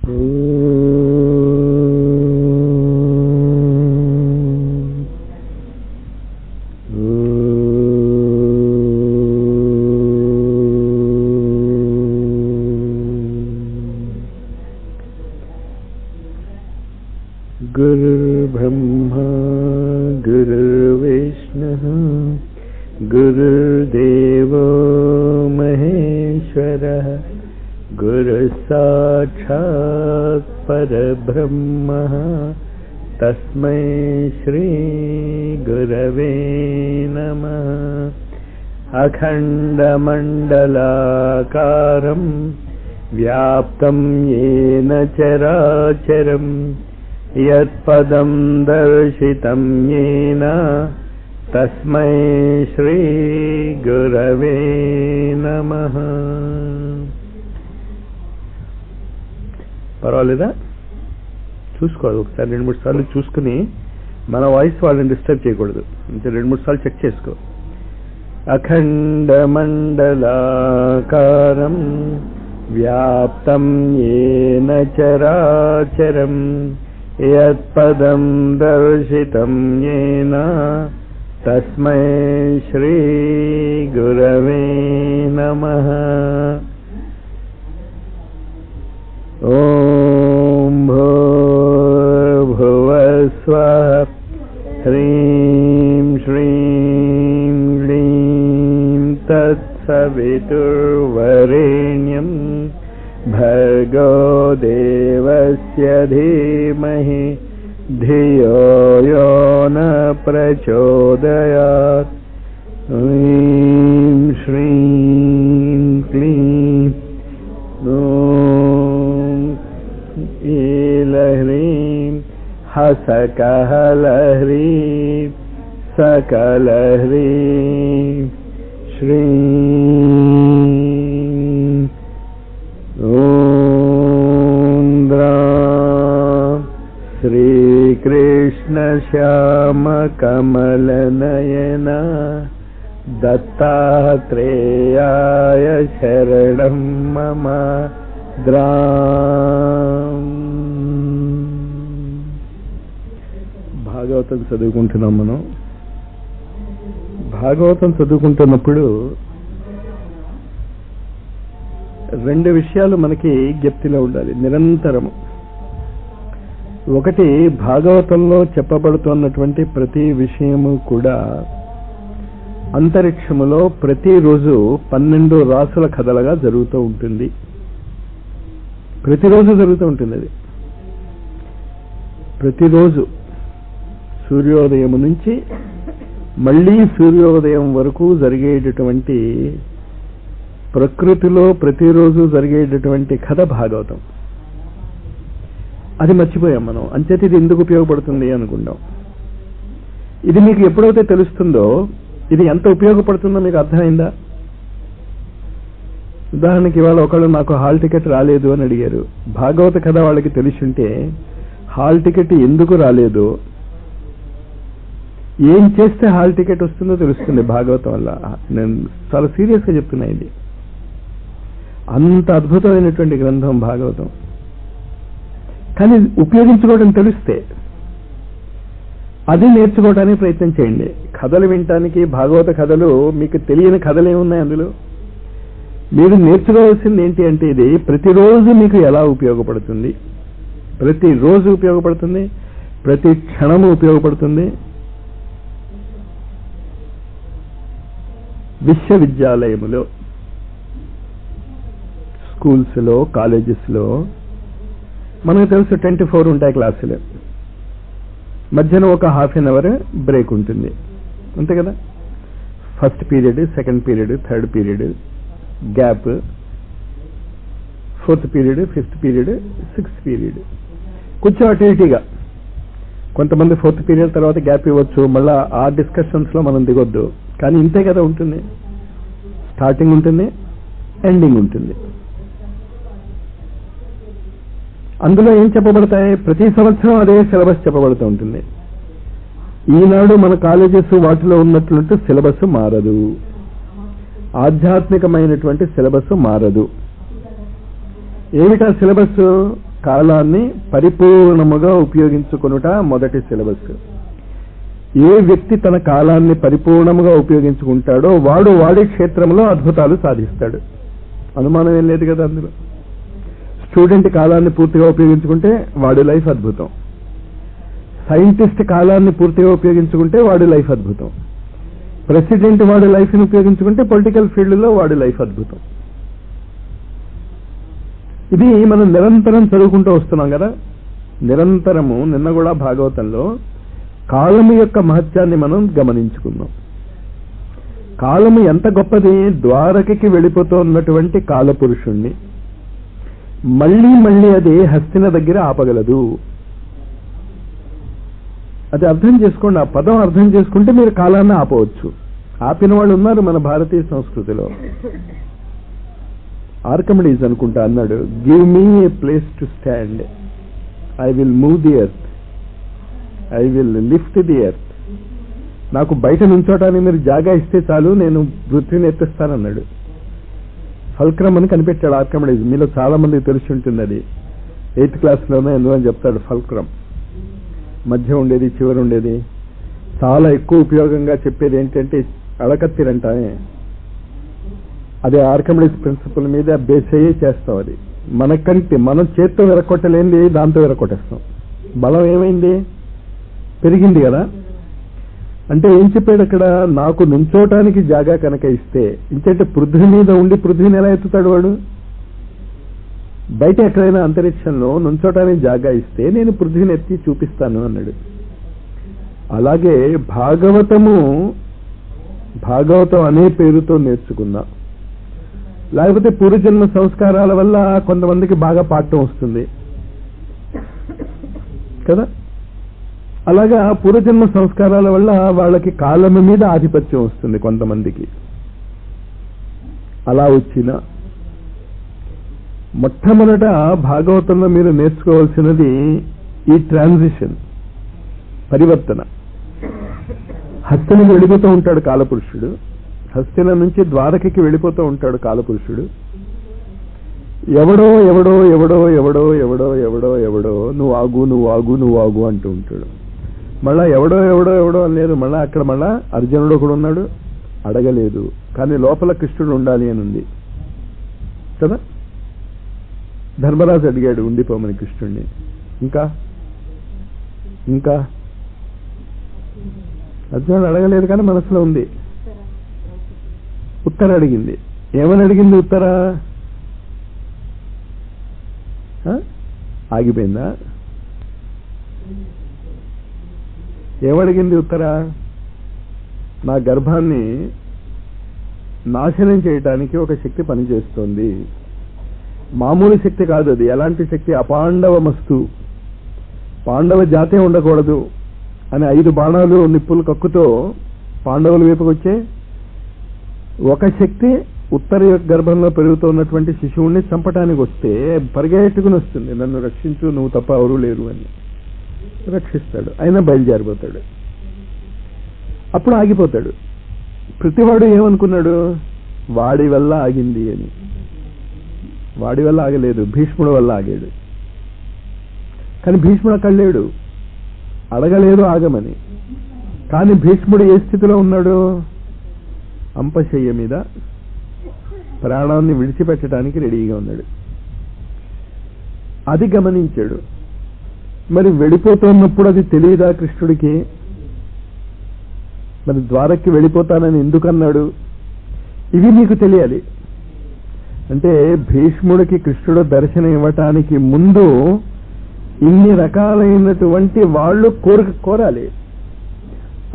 गुरुर्ब्रह्मा गुरुर्विष्णुः गुरुर्देवो महेश्वरः गुरुसाक्षात् परब्रह्मः तस्मै श्री गुरवे नमः। अखण्डमण्डलाकारं व्याप्तं येन चराचरं यत्पदं दर्शितं येन तस्मै श्री गुरवे नमः। పర్వాలేదా? చూసుకోవాలి ఒకసారి 2-3 సార్లు చూసుకుని మన వాయిస్ వాళ్ళని డిస్టర్బ్ చేయకూడదు. అంటే 2-3 సార్లు చెక్ చేసుకో. అఖండమండలాకారం వ్యాప్తం येन చరాచరం యత్పదం దర్శితం येन తస్మై శ్రీ గురవే నమః. ఓం భూర్భువస్వః హ్రీం శ్రీం క్లీం తత్సవితుర్వరేణ్యం భర్గో దేవస్య ధీమహి ధియో యో న ప్రచోదయాత్. హ్రీం శ్రీం క్లీం ఈలహ్రీం హసకహలహ్రీం సకలహ్రీం శ్రీం ఓం ద్రాం శ్రీకృష్ణ శ్యామ కమలనయన దత్తాత్రేయాయ శరణం మమ. భాగవతం చదువుకుంటున్నాం మనం. భాగవతం చదువుకుంటున్నప్పుడు 2 విషయాలు మనకి జ్ఞప్తిలో ఉండాలి నిరంతరము. ఒకటి, భాగవతంలో చెప్పబడుతున్నటువంటి ప్రతి విషయము కూడా అంతరిక్షములో ప్రతిరోజు 12 రాసుల కథలుగా జరుగుతూ ఉంటుంది. ప్రతిరోజు జరుగుతూ ఉంటుంది. అది ప్రతిరోజు సూర్యోదయం నుంచి మళ్ళీ సూర్యోదయం వరకు జరిగేటటువంటి ప్రకృతిలో ప్రతిరోజు జరిగేటటువంటి కథ భాగవతం. అది మర్చిపోయాం మనం. అంచేత ఇది ఎందుకు ఉపయోగపడుతుంది అనుకుంటాం. ఇది మీకు ఎప్పుడైతే తెలుస్తుందో ఇది ఎంత ఉపయోగపడుతుందో మీకు అర్థమైందా? ఉదాహరణకి ఇవాళ ఒకళ్ళు నాకు హాల్ టికెట్ రాలేదు అని అడిగారు. భాగవత కథ వాళ్ళకి తెలిసింటే హాల్ టికెట్ ఎందుకు రాలేదు, ఏం చేస్తే హాల్ టికెట్ వస్తుందో తెలుస్తుంది భాగవతం వల్ల. నేను చాలా సీరియస్గా చెప్తున్నా. ఇది అంత అద్భుతమైనటువంటి గ్రంథం భాగవతం. కానీ ఉపయోగించుకోవడం తెలిస్తే అది నేర్చుకోవడానికి ప్రయత్నం చేయండి. కథలు వినటానికి భాగవత కథలు మీకు తెలియని కథలు ఏమున్నాయి అందులో? మీరు నేర్చుకోవాల్సింది ఏంటి అంటే ఇది ప్రతిరోజు మీకు ఎలా ఉపయోగపడుతుంది, ప్రతిరోజు ఉపయోగపడుతుంది, ప్రతి క్షణము ఉపయోగపడుతుంది. విశ్వవిద్యాలయములో, స్కూల్స్లో, కాలేజెస్లో మనకు తెలుసు 24 ఉంటాయి క్లాసులు. మధ్యన ఒక ½ an hour బ్రేక్ ఉంటుంది, అంతే కదా? First period, second period, third period gap, 4th period, 5th period, 6th period. కొంచెం అటు ఇటుగా కొంతమంది 4th పీరియడ్ తర్వాత గ్యాప్ ఇవ్వచ్చు. మళ్ళీ ఆ డిస్కషన్స్ లో మనం దిగొద్దు. కానీ ఇంతే కదా ఉంటుంది. స్టార్టింగ్ ఉంటుంది, ఎండింగ్ ఉంటుంది. అందులో ఏం చెప్పబడతాయి? ప్రతి సంవత్సరం అదే సిలబస్ చెప్పబడుతూ ఉంటుంది. ఈనాడు మన కాలేజెస్ వాటిలో ఉన్నట్లుంటే సిలబస్ మారదు, ఆధ్యాత్మికమైనటువంటి సిలబస్ మారదు. ఏమిటా సిలబస్? కాలాన్ని పరిపూర్ణముగా ఉపయోగించుకొనుట మొదటి సిలబస్. ఏ వ్యక్తి తన కాలాన్ని పరిపూర్ణముగా ఉపయోగించుకుంటాడో వాడి క్షేత్రంలో అద్భుతాలు సాధిస్తాడు. అనుమానం ఏం లేదు కదా అందులో. స్టూడెంట్ కాలాన్ని పూర్తిగా ఉపయోగించుకుంటే వాడి లైఫ్ అద్భుతం. సైంటిస్ట్ కాలాన్ని పూర్తిగా ఉపయోగించుకుంటే వాడి లైఫ్ అద్భుతం. ప్రెసిడెంట్ వాడి లైఫ్ని ఉపయోగించుకుంటే పొలిటికల్ ఫీల్డ్లో వాడి లైఫ్ అద్భుతం. ఇది మనం నిరంతరం చదువుకుంటూ వస్తున్నాం కదా. నిరంతరము నిన్న కూడా భాగవతంలో కాలము యొక్క మహత్యాన్ని మనం గమనించుకున్నాం. కాలము ఎంత గొప్పది. ద్వారకకి వెళ్ళిపోతున్నటువంటి కాలపురుషుణ్ణి మళ్ళీ మళ్ళీ అది హస్తిన దగ్గర ఆపగలదు. అది అర్థం చేసుకోండి. ఆ పదం అర్థం చేసుకుంటే మీరు కాలాన్ని ఆపవచ్చు. ఆపిన వాళ్ళు ఉన్నారు మన భారతీయ సంస్కృతిలో. ఆర్కమిడీస్ అనుకుంటా అన్నాడు, give me A place to stand, I will move the earth, I will lift the earth. నాకు బయట నుంచోటానికి మీరు జాగా ఇస్తే చాలు, నేను పృథ్వీని ఎత్తిస్తానన్నాడు. ఫల్క్రమ్ అని కనిపెట్టాడు ఆర్కమిడీస్. మీలో చాలా మందికి తెలిసి ఉంటుంది. అది 8th క్లాస్లోనే ఎందుకని చెప్తాడు. ఫల్క్రమ్ మధ్య ఉండేది, చివరి ఉండేది. చాలా ఎక్కువ ఉపయోగంగా చెప్పేది ఏంటంటే అడకత్తిరంటానే. అదే ఆర్కమిడీస్ ప్రిన్సిపల్ మీద బేస్ అయ్యే చేస్తాం. అది మనకంటే మనం చేత్తో విరగొట్టలేంది దాంతో విరగొట్టేస్తాం. బలం ఏమైంది? పెరిగింది కదా. అంటే ఏం చెప్పాడు అక్కడ? నాకు నుంచోటానికి జాగా కనుక ఇస్తే, ఇంకంటే పృథ్వీ మీద ఉండి పృథ్వీని ఎలా ఎత్తుతాడు వాడు? బయట ఎక్కడైనా అంతరిక్షంలో నుంచోటానికి జాగా ఇస్తే నేను పృథ్వీని ఎత్తి చూపిస్తాను అన్నాడు. అలాగే భాగవతం అనే పేరుతో నేర్చుకున్నా, లేకపోతే పూర్వజన్మ సంస్కారాల వల్ల కొంతమందికి బాగా పాఠం వస్తుంది కదా. అలాగా పూర్వజన్మ సంస్కారాల వల్ల వాళ్ళకి కాలము మీద ఆధిపత్యం వస్తుంది కొంతమందికి. అలా వచ్చిన మొట్టమొదట భాగవతంలో మీరు నేర్చుకోవాల్సినది ఈ ట్రాన్సిషన్, పరివర్తన. హస్తినకి వెళ్ళిపోతూ ఉంటాడు కాలపురుషుడు. హస్తిన నుంచి ద్వారకకి వెళ్ళిపోతూ ఉంటాడు కాలపురుషుడు. ఎవడో ఎవడో ఎవడో ఎవడో ఎవడో ఎవడో ఎవడో నువ్వు ఆగు నువ్వు ఆగు నువ్వు ఆగు అంటూ ఉంటాడు. మళ్ళా ఎవడో ఎవడో ఎవడో అనలేదు. మళ్ళా అక్కడ మళ్ళా అర్జునుడు కూడా ఉన్నాడు, అడగలేదు. కానీ లోపల కృష్ణుడు ఉండాలి అని ఉంది కదా. ధర్మరాజు అడిగాడు ఉండిపోమని కృష్ణుడిని. ఇంకా ఇంకా అర్జునుడు అడగలేదు కానీ మనసులో ఉంది. ఉత్తర అడిగింది. ఏమని అడిగింది ఉత్తర? ఆగిపోయిందా? ఏమడిగింది ఉత్తర? నా గర్భాన్ని నాశనం చేయటానికి ఒక శక్తి పనిచేస్తోంది. మామూలు శక్తి కాదు అది. ఎలాంటి శక్తి? అపాండవమస్తు, పాండవ జాతే ఉండకూడదు అని 5 బాణాలు నిప్పులు కక్కుతో పాండవుల వైపుకి వచ్చే ఒక శక్తి ఉత్తర యొక్క గర్భంలో పెరుగుతున్నటువంటి శిశువుని చంపటానికి వస్తే పరిగెట్టుకుని వస్తుంది, నన్ను రక్షించు, నువ్వు తప్ప ఎవరూ లేరు అని. రక్షిస్తాడు. అయినా బయలుదేరిపోతాడు. అప్పుడు ఆగిపోతాడు. ప్రతివాడు ఏమనుకున్నాడు? వాడి వల్ల ఆగింది అని. వాడి వల్ల ఆగలేదు, భీష్ముడి వల్ల ఆగాడు. కానీ భీష్ముడు అక్కడ లేడు, అడగలేదు ఆగమని. కానీ భీష్ముడు ఏ స్థితిలో ఉన్నాడు? అంపశయ్య మీద ప్రాణాన్ని విడిచిపెట్టడానికి రెడీగా ఉన్నాడు. అది గమనించాడు. మరి వెళ్ళిపోతున్నప్పుడు అది తెలియదా కృష్ణుడికి? మరి ద్వారక్కి వెళ్ళిపోతానని ఎందుకన్నాడు? ఇవి మీకు తెలియాలి. అంటే భీష్ముడికి కృష్ణుడు దర్శనం ఇవ్వటానికి ముందు ఇన్ని రకాలైనటువంటి వాళ్ళు కోరాలి.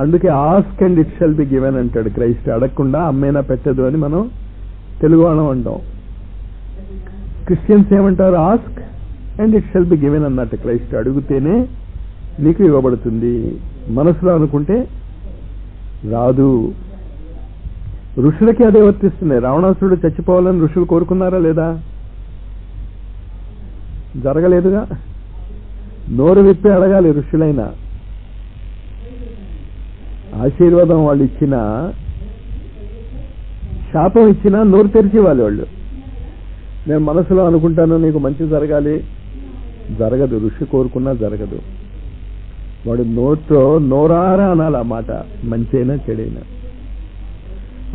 అందుకే ask and it shall be given అంటాడు క్రైస్ట్. అడగకుండా అమ్మేనా పెట్టదు అని మనం తెలుగు వాళ్ళం అంటాం. క్రిస్టియన్స్ ఏమంటారు? Ask and it shall be given అన్నట్టు క్రైస్ట్. అడిగితేనే నీకు ఇవ్వబడుతుంది. మనసులో అనుకుంటే రాదు. ఋషులకి అదే వర్తిస్తుంది. రావణాసురుడు చచ్చిపోవాలని ఋషులు కోరుకున్నారా లేదా? జరగలేదుగా. నోరు విప్పి అడగాలి ఋషులైనా. ఆశీర్వాదం వాళ్ళు ఇచ్చినా, శాపం ఇచ్చినా నోరు తెరిచి వాళ్ళు. నేను మనసులో అనుకుంటాను నీకు మంచి జరగాలి, జరగదు, ఋషి కోరుకున్నా జరగదు. వాడు నోట్లో నోరారా అనాలి ఆ మాట, మంచైనా చెడైనా.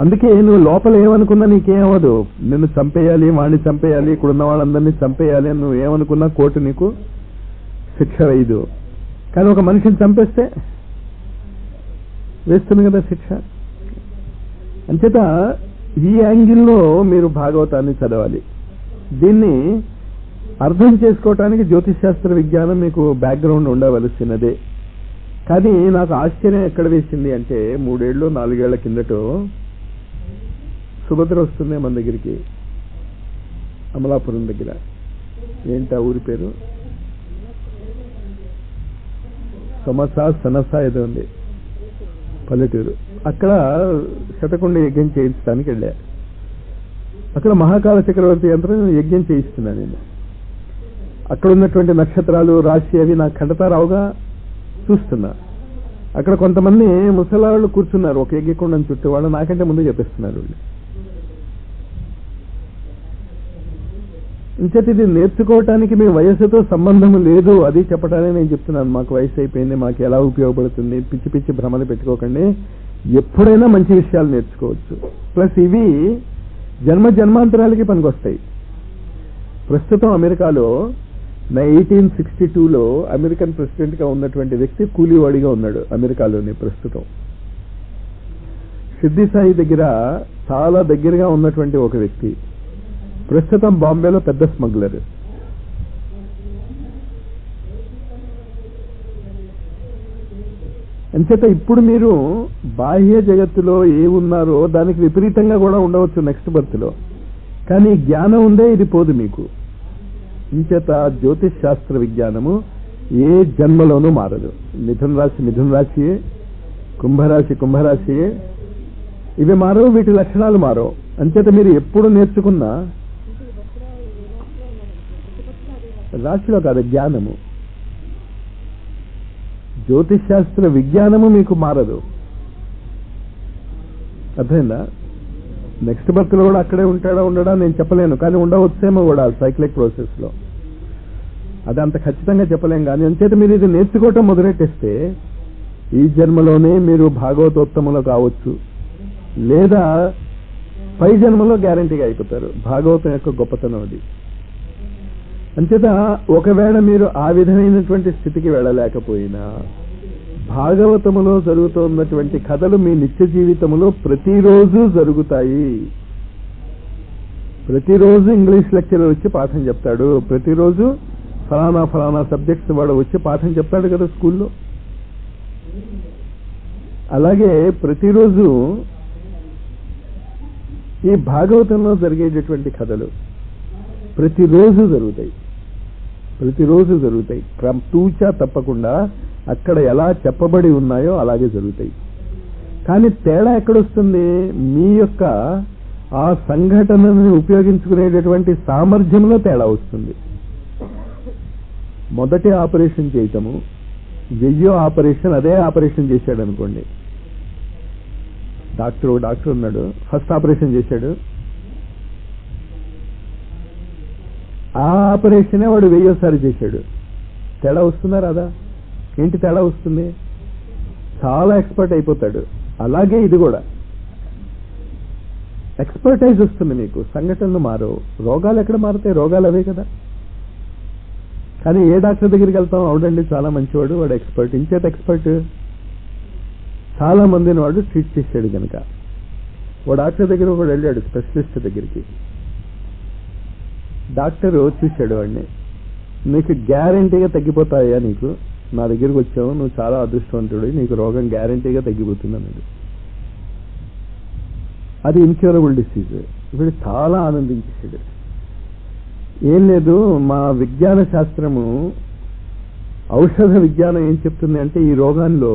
అందుకే నువ్వు లోపల ఏమనుకున్నా నీకేమవదు. నిన్ను చంపేయాలి, వాడిని చంపేయాలి, ఇక్కడున్న వాళ్ళందరినీ చంపేయాలి అని నువ్వు ఏమనుకున్నా కోర్టు నీకు శిక్ష వేయదు. కానీ ఒక మనిషిని చంపేస్తే వేస్తుంది కదా శిక్ష. అంచేత ఈ యాంగిల్లో మీరు భాగవతాన్ని చదవాలి. దీన్ని అర్థం చేసుకోవటానికి జ్యోతిషశాస్త్ర విజ్ఞానం మీకు బ్యాక్గ్రౌండ్ ఉండవలసినదే. కానీ నాకు ఆశ్చర్యం ఎక్కడ వేసింది అంటే 3 ఏళ్ళు 4 ఏళ్ల కిందట సుభద్ర వస్తుంది మన దగ్గరికి, అమలాపురం దగ్గర. ఏంటా ఊరి పేరు? సనస ఏదో ఉంది, పల్లెటూరు. అక్కడ శతకుండ యజ్ఞం చేయించడానికి వెళ్ళా. అక్కడ మహాకాల చక్రవర్తి యంత్రం యజ్ఞం చేయిస్తున్నా నేను. అక్కడ ఉన్నటువంటి నక్షత్రాలు, రాశి అవి నాకు కంటతారావుగా చూస్తున్నా. అక్కడ కొంతమంది ముసలాళ్ళు కూర్చున్నారు ఒక యజ్ఞకుండం చుట్టూ. వాళ్ళు నాకంటే ముందు చెప్పిస్తున్నారు. వాళ్ళు ఇంచేత ఇది నేర్చుకోవటానికి మీ వయస్సుతో సంబంధం లేదు, అది చెప్పడానికి నేను చెప్తున్నాను. మాకు వయసు అయిపోయింది, మాకు ఎలా ఉపయోగపడుతుంది, పిచ్చి పిచ్చి భ్రమలు పెట్టుకోకండి. ఎప్పుడైనా మంచి విషయాలు నేర్చుకోవచ్చు. ప్లస్ ఇవి జన్మ జన్మాంతరాలకి పనికొస్తాయి. ప్రస్తుతం అమెరికాలో 1862లో అమెరికన్ ప్రెసిడెంట్ గా ఉన్నటువంటి వ్యక్తి కూలీవాడిగా ఉన్నాడు అమెరికాలోని. ప్రస్తుతం సిద్ధి సాయి దగ్గర చాలా దగ్గరగా ఉన్నటువంటి ఒక వ్యక్తి ప్రస్తుతం బాంబేలో పెద్ద స్మగ్లర్. అంచేత ఇప్పుడు మీరు బాహ్య జగత్తులో ఏమున్నారో దానికి విపరీతంగా కూడా ఉండవచ్చు నెక్స్ట్ బర్త్ లో. కానీ జ్ఞానం ఉందే, ఇది పోదు మీకు. ఇంచేత జ్యోతిష్ శాస్త్ర విజ్ఞానము ఏ జన్మలోనూ మారదు. మిథున రాశి మిథున రాశియే, కుంభరాశి కుంభరాశియే. ఇవి మారవు, వీటి లక్షణాలు మారవు. అంచేత మీరు ఎప్పుడు నేర్చుకున్నా రాశిలో కాదు, జ్ఞానము. జ్యోతిష్ శాస్త్ర విజ్ఞానము మీకు మారదు. అర్థమైందా? నెక్స్ట్ బర్త్ లో కూడా అక్కడే ఉంటాడా ఉండడా నేను చెప్పలేను, కానీ ఉండవచ్చేమో కూడా సైక్లిక్ ప్రాసెస్ లో. అది అంత ఖచ్చితంగా చెప్పలేం. కానీ అంచేత మీరు ఇది నేర్చుకోవటం మొదలెట్టేస్తే ఈ జన్మలోనే మీరు భాగవతోత్తములు కావచ్చు, లేదా పై జన్మలో గ్యారంటీగా అయిపోతారు. భాగవతం యొక్క గొప్పతనం అది. అంచేత ఒకవేళ మీరు ఆ విధమైనటువంటి స్థితికి వెళ్ళలేకపోయినా భాగవతములో జరుగుతున్నటువంటి కథలు మీ నిత్య జీవితంలో ప్రతిరోజు జరుగుతాయి. ప్రతిరోజు ఇంగ్లీష్ లెక్చరర్ వచ్చి పాఠం చెప్తాడు, ప్రతిరోజు ఫలానా ఫలానా సబ్జెక్ట్స్ వాడు వచ్చి పాఠం చెప్తాడు కదా స్కూల్లో. అలాగే ప్రతిరోజు ఈ భాగవతంలో జరిగేటటువంటి కథలు ప్రతిరోజు జరుగుతాయి. ప్రతిరోజు జరుగుతాయి, తూచా తప్పకుండా అక్కడ ఎలా చెప్పబడి ఉన్నాయో అలాగే జరుగుతాయి. కానీ తేడా ఎక్కడొస్తుంది? మీ యొక్క ఆ సంఘటనని ఉపయోగించుకునేటటువంటి సామర్థ్యంలో తేడా వస్తుంది. మొదటి ఆపరేషన్ చేయటము, 1000 ఆపరేషన్ అదే ఆపరేషన్ చేశాడు అనుకోండి. డాక్టర్ ఉన్నాడు, ఫస్ట్ ఆపరేషన్ చేశాడు, ఆ ఆపరేషనే వాడు 1000సారి చేశాడు. తేడా వస్తుందా రాదా? ఏంటి తేడా వస్తుంది? చాలా ఎక్స్పర్ట్ అయిపోతాడు. అలాగే ఇది కూడా ఎక్స్పర్టైజ్ వస్తుంది మీకు. సంఘటనలు మారవు, రోగాలు ఎక్కడ మారుతాయి? రోగాలు అవే కదా. కానీ ఏ డాక్టర్ దగ్గరికి వెళ్తాం, అవునండి చాలా మంచివాడు, వాడు ఎక్స్పర్ట్. ఇంచేత ఎక్స్పర్ట్ చాలా మందిని వాడు ట్రీట్ చేశాడు కనుక. ఓ డాక్టర్ దగ్గర ఒకడు వెళ్ళాడు, స్పెషలిస్ట్ దగ్గరికి. డాక్టర్ చూశాడు వాడిని, నీకు గ్యారంటీగా తగ్గిపోతాయా, నీకు నా దగ్గరికి వచ్చావు, నువ్వు చాలా అదృష్టవంతుడు, నీకు రోగం గ్యారంటీగా తగ్గిపోతుంది అన్నాడు. అది ఇన్క్యూరబుల్ డిసీజ్. వీడు చాలా ఆనందించేశాడు. ఏం లేదు, మా విజ్ఞాన శాస్త్రము ఔషధ విజ్ఞానం ఏం చెప్తుంది అంటే ఈ రోగాల్లో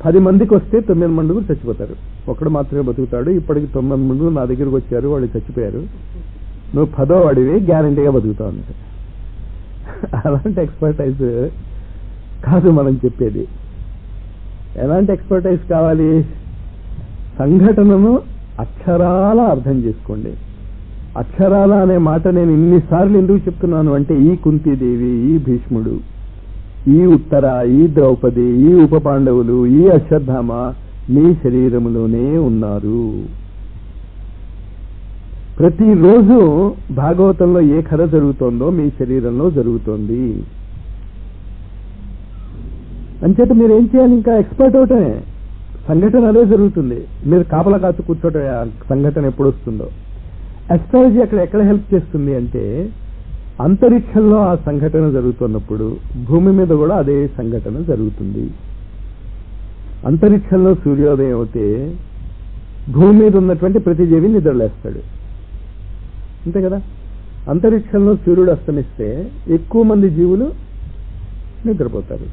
10 మందికి వస్తే 9 మండుగురు చచ్చిపోతారు, ఒకడు మాత్రమే బతుకుతాడు. ఇప్పటికి 9 మండుగురు నా దగ్గరికి వచ్చారు, వాళ్ళు చచ్చిపోయారు, నువ్వు 10వ వాడివి, గ్యారంటీగా బతుకుతావు అన్నట్టు. అలాంటి ఎక్స్పర్టైజ్ కాదు మనం చెప్పేది. ఎలాంటి ఎక్స్పర్టైజ్ కావాలి? సంఘటనను అక్షరాల అర్థం చేసుకోండి. అక్షరాల అనే మాట నేను ఇన్నిసార్లు ఎందుకు చెప్తున్నాను అంటే ఈ కుంతీదేవి, ఈ భీష్ముడు, ఈ ఉత్తర, ఈ ద్రౌపది, ఈ ఉప పాండవులు, ఈ అశ్వత్థామ మీ శరీరములోనే ఉన్నారు. ప్రతిరోజు భాగవతంలో ఏ కథ జరుగుతోందో మీ శరీరంలో జరుగుతోంది. అంచేత మీరేం చేయాలి? ఇంకా ఎక్స్పర్ట్ అవటమే. సంఘటన అదే జరుగుతుంది. మీరు కాపలా కాచు కూర్చోటమే ఆ సంఘటన ఎప్పుడు వస్తుందో. అస్ట్రాలజీ అక్కడ ఎక్కడ హెల్ప్ చేస్తుంది అంటే అంతరిక్షంలో ఆ సంఘటన జరుగుతున్నప్పుడు భూమి మీద కూడా అదే సంఘటన జరుగుతుంది. అంతరిక్షంలో సూర్యోదయం అవుతే భూమి మీద ఉన్నటువంటి ప్రతి జీవి నిద్రలేస్తాడు, అంతే కదా. అంతరిక్షంలో సూర్యుడు అస్తమిస్తే ఎక్కువ మంది జీవులు నిద్రపోతారు.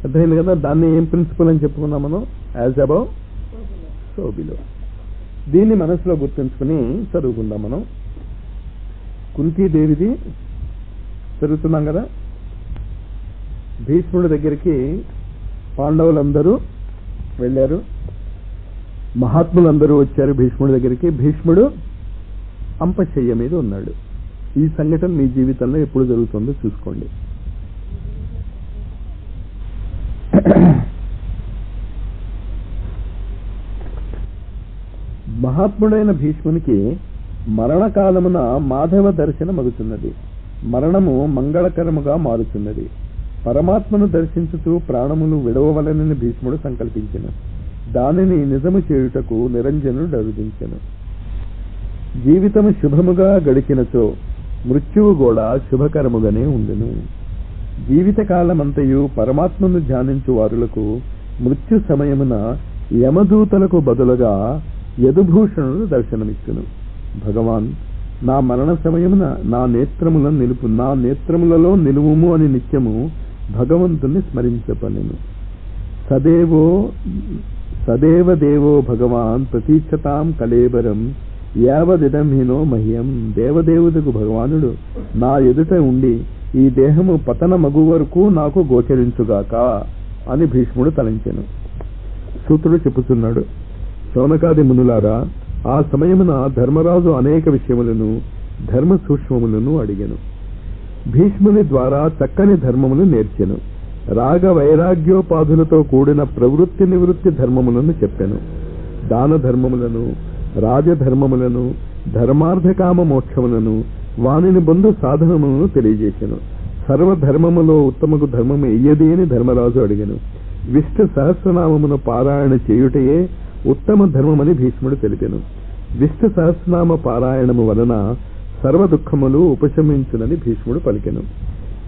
అర్థమైంది కదా. దాన్ని ఏం ప్రిన్సిపల్ అని చెప్పుకున్నాం మనం? As above so below. దీన్ని మనసులో గుర్తుంచుకుని చదువుకుందాం మనం. కుంతీదేవిది చదువుతున్నాం కదా. భీష్ముడి దగ్గరికి పాండవులందరూ వెళ్ళారు, మహాత్ములందరూ వచ్చారు భీష్ముడి దగ్గరికి. భీష్ముడు అంపశయ్య మీద ఉన్నాడు. ఈ సంఘటన మీ జీవితంలో ఎప్పుడు జరుగుతుందో చూసుకోండి. మహాత్ముడైన భీష్మునికి మరణకాలమున మాధవ దర్శనం అగుతున్నది. మరణము మంగళకరముగా మారుతున్నది. పరమాత్మను దర్శించుతూ ప్రాణములు విడవవలనని భీష్ముడు సంకల్పించెను. దానిని నిజము చేయుటకు నిరంజనుడు అరుదించెను. జీవితము శుభముగా గడిచినచో మృత్యువు కూడా శుభకరముగానే ఉండును. జీవితకాలమంతయు పరమాత్మను ధ్యానించు వారులకు మృత్యు సమయమున యమదూతలకు బదులుగా యదుభూషణుడు దర్శనమిచ్చును. భగవాన్, నా మరణ సమయమున నా నేత్రములలో నిలువుము అని నిత్యము భగవంతుని స్మరించపనెను. సదేవ దేవో భగవాన్ ప్రతీక్షతాం కళేబరం యావదిదమినో మహ్యం. దేవదేవులకు భగవానుడు నా ఎదుట ఉండి ఈ దేహము పతన మగు వరకు నాకు గోచరించుగాక అని భీష్ముడు తలంచెను. సూత్రుడు చెప్పుతున్నాడు, శౌనకాది మునులారా, ఆ సమయమున ధర్మరాజు అనేక విషయములను ధర్మ సూక్ష్మములను అడిగెను. భీష్ముని ద్వారా చక్కని ధర్మములు నేర్చెను. రాగ వైరాగ్యోపాధులతో కూడిన ప్రవృత్తి నివృత్తి ధర్మములను చెప్పెను. దాన ధర్మములను, రాజధర్మములను, ధర్మార్థకామ మోక్షములను, వానిని బొందు సాధనములను తెలియజేసెను. సర్వధర్మములో ఉత్తమకు ధర్మము ఎయ్యది అని ధర్మరాజు అడిగెను. విష్ణు సహస్రనామమును పారాయణ చేయుటయే ఉత్తమ ధర్మమని భీష్ముడు తెలిపెను. విష్ణు సహస్రనామ పారాయణము వలన సర్వ దుఃఖములు ఉపశమించునని భీష్ముడు పలికెను.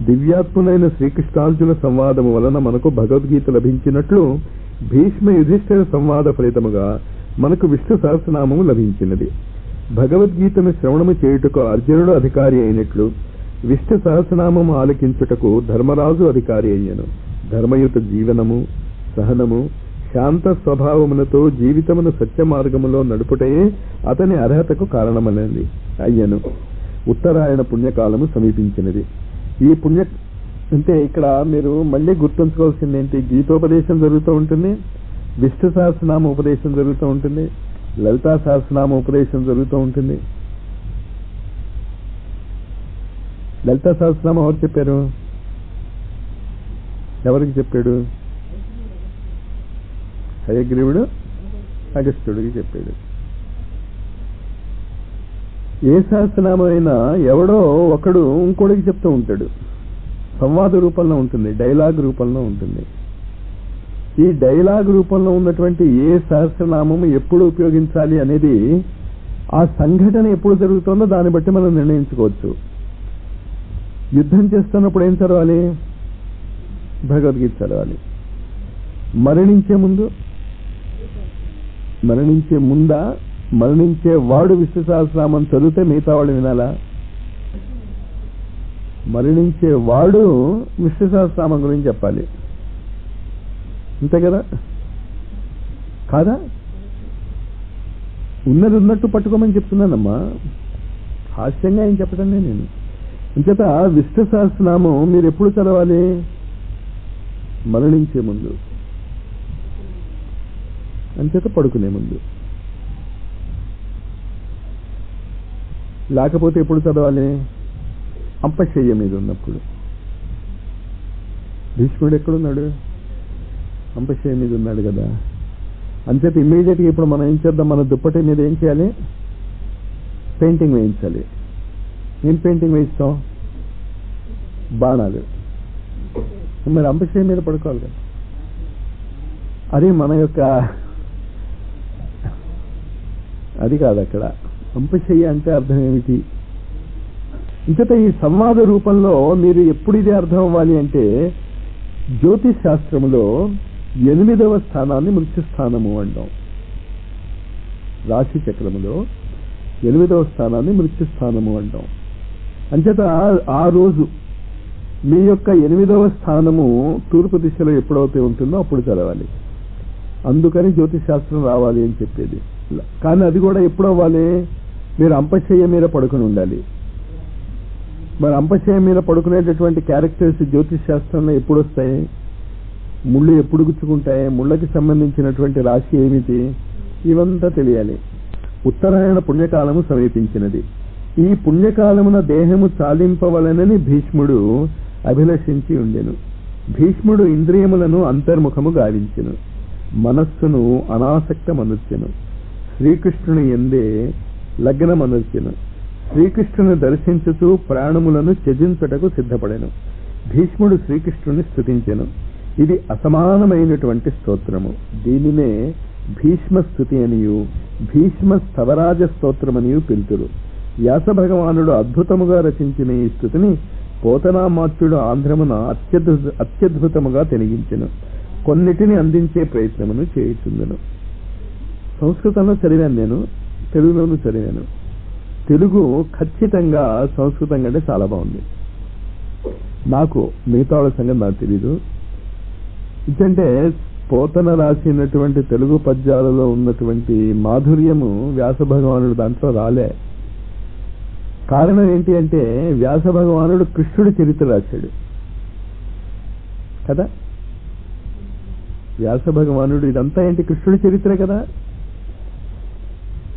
దివ్యాత్ములైన శ్రీకృష్ణార్జున సంవాదము వలన మనకు భగవద్గీత లభించినట్లు భీష్మ యుధిష్ఠిర సంవాద ఫలితముగా మనకు విష్ణు సహస్రనామము లభించినది. భగవద్గీతను శ్రవణము చేయుటకు అర్జునుడు అధికారి అయినట్లు విష్ణు సహస్రనామము ఆలకించుటకు ధర్మరాజు అధికారి అయ్యను. ధర్మయుత జీవనము, సహనము, శాంత స్వభావములతో జీవితమును సత్య మార్గములో నడుపుటయే అతని అర్హతకు కారణమనేది అయ్యను. ఉత్తరాయణ పుణ్యకాలము సమీపించినది. ఈ పుణ్య అంటే ఇక్కడ మీరు మళ్ళీ గుర్తుంచుకోవాల్సింది ఏంటి? గీతోపదేశం జరుగుతూ ఉంటుంది, విష్ణు సహస్రనామ ఉపదేశం జరుగుతూ ఉంటుంది, లలితా సహస్రనామ ఉపదేశం జరుగుతూ ఉంటుంది. లలితా సహస్రనామం ఎవరు చెప్పారు? ఎవరికి చెప్పాడు? హయగ్రీవుడు అగస్త్యుడికి చెప్పాడు. ఏ సహస్రనామం అయినా ఎవడో ఒకడు ఇంకోడికి చెప్తూ ఉంటాడు. సంవాద రూపంలో ఉంటుంది, డైలాగ్ రూపంలో ఉంటుంది. ఈ డైలాగ్ రూపంలో ఉన్నటువంటి ఏ సహస్రనామము ఎప్పుడు ఉపయోగించాలి అనేది ఆ సంఘటన ఎప్పుడు జరుగుతుందో దాన్ని బట్టి మనం నిర్ణయించుకోవచ్చు. యుద్ధం చేస్తున్నప్పుడు ఏం చదవాలి? భగవద్గీత చదవాలి. మరణించే ముందా మరణించే వాడు విష్ణు సహస్రనామం చదివితే మిగతా వాడు వినాలా? మరణించే వాడు విష్ణు సహస్రనామం గురించి చెప్పాలి, అంతే కదా? కాదా? ఉన్నది ఉన్నట్టు పట్టుకోమని చెప్తున్నానమ్మా, హాస్యంగా ఏం చెప్పడం నేను. ఇంచేత విష్ణు సహస్రనామం మీరు ఎప్పుడు చదవాలి? మరణించే ముందు, అంచేత పడుకునే ముందు. లేకపోతే ఎప్పుడు చదవాలి? అంపశయ్య మీద ఉన్నప్పుడు. భీష్ముడు ఎక్కడున్నాడు? అంపశయ్య మీద ఉన్నాడు కదా. అంచేత ఇమ్మీడియట్గా ఇప్పుడు మనం ఏం చేద్దాం? మన దుప్పటి మీద ఏం చేయాలి? పెయింటింగ్ వేయించాలి. ఏం పెయింటింగ్ వేయిస్తాం? బాణాలు. మరి అంపశయ్య మీద పడుకోవాలి కదా. అది మన యొక్క అది కాదు అక్కడ. అంపశయ్య అంటే అర్థం ఏమిటి? ఇంకట ఈ సంవాద రూపంలో మీరు ఎప్పుడు ఇది అర్థం అవ్వాలి అంటే, జ్యోతిష్ శాస్త్రములో 8వ స్థానాన్ని మృత్యుస్థానము అంటాం. రాశి చక్రములో 8వ స్థానాన్ని మృత్యుస్థానము అంటాం. అంచేత ఆ రోజు మీ యొక్క 8వ స్థానము తూర్పు దిశలో ఎప్పుడైతే ఉంటుందో అప్పుడు చదవాలి. అందుకని జ్యోతిష్ శాస్త్రం రావాలి అని చెప్పేది. కానీ అది కూడా ఎప్పుడు అవ్వాలి? మీరు అంపశయ్య మీద పడుకుని ఉండాలి. మరి అంపశయ్య మీద పడుకునేటటువంటి క్యారెక్టర్స్ జ్యోతిష్ శాస్త్రంలో ఎప్పుడు వస్తాయి? ముళ్ళు ఎప్పుడు గుచ్చుకుంటాయి? ముళ్ళకి సంబంధించినటువంటి రాశి ఏమిటి? ఇవంతా తెలియాలి. ఉత్తరాయణ పుణ్యకాలము సమీపించినది. ఈ పుణ్యకాలమున దేహము చాలింపవలనని భీష్ముడు అభిలషించి ఉండెను. భీష్ముడు ఇంద్రియములను అంతర్ముఖము గావించెను, మనస్సును అనాసక్తమనర్చెను, శ్రీకృష్ణుని ఎందే లగ్నమనర్చెను. శ్రీకృష్ణుని దర్శించుతూ ప్రాణములను త్యజించుటకు సిద్ధపడెను. భీష్ముడు శ్రీకృష్ణుని స్తుతించెను. ఇది అసమానమైనటువంటి స్తోత్రము. దీనినే భీష్మ స్తుతి అనియు భీష్మ స్తవరాజ స్తోత్రమనియు పిలుతురు. వ్యాస భగవానుడు అద్భుతముగా రచించిన ఈ స్తుతిని పోతనామాత్యుడు ఆంధ్రమున అత్యద్భుతముగా తెలిగించెను. కొన్నిటిని అందించే ప్రయత్నమును చేయుచుందెను. సంస్కృతంలో చదివాను నేను, తెలుగులోనూ చదివాను. తెలుగు ఖచ్చితంగా సంస్కృతం కంటే చాలా బాగుంది. నాకు మిగతా వాళ్ళ సంగతి నాకు తెలీదు. ఎందుకంటే పోతన రాసినటువంటి తెలుగు పద్యాలలో ఉన్నటువంటి మాధుర్యము వ్యాస భగవానుడు దాంట్లో రాలే. కారణం ఏంటి అంటే వ్యాస భగవానుడు కృష్ణుడి చరిత్ర రాశాడు కదా. వ్యాస భగవానుడు ఇదంతా ఏంటి? కృష్ణుడి చరిత్రే కదా.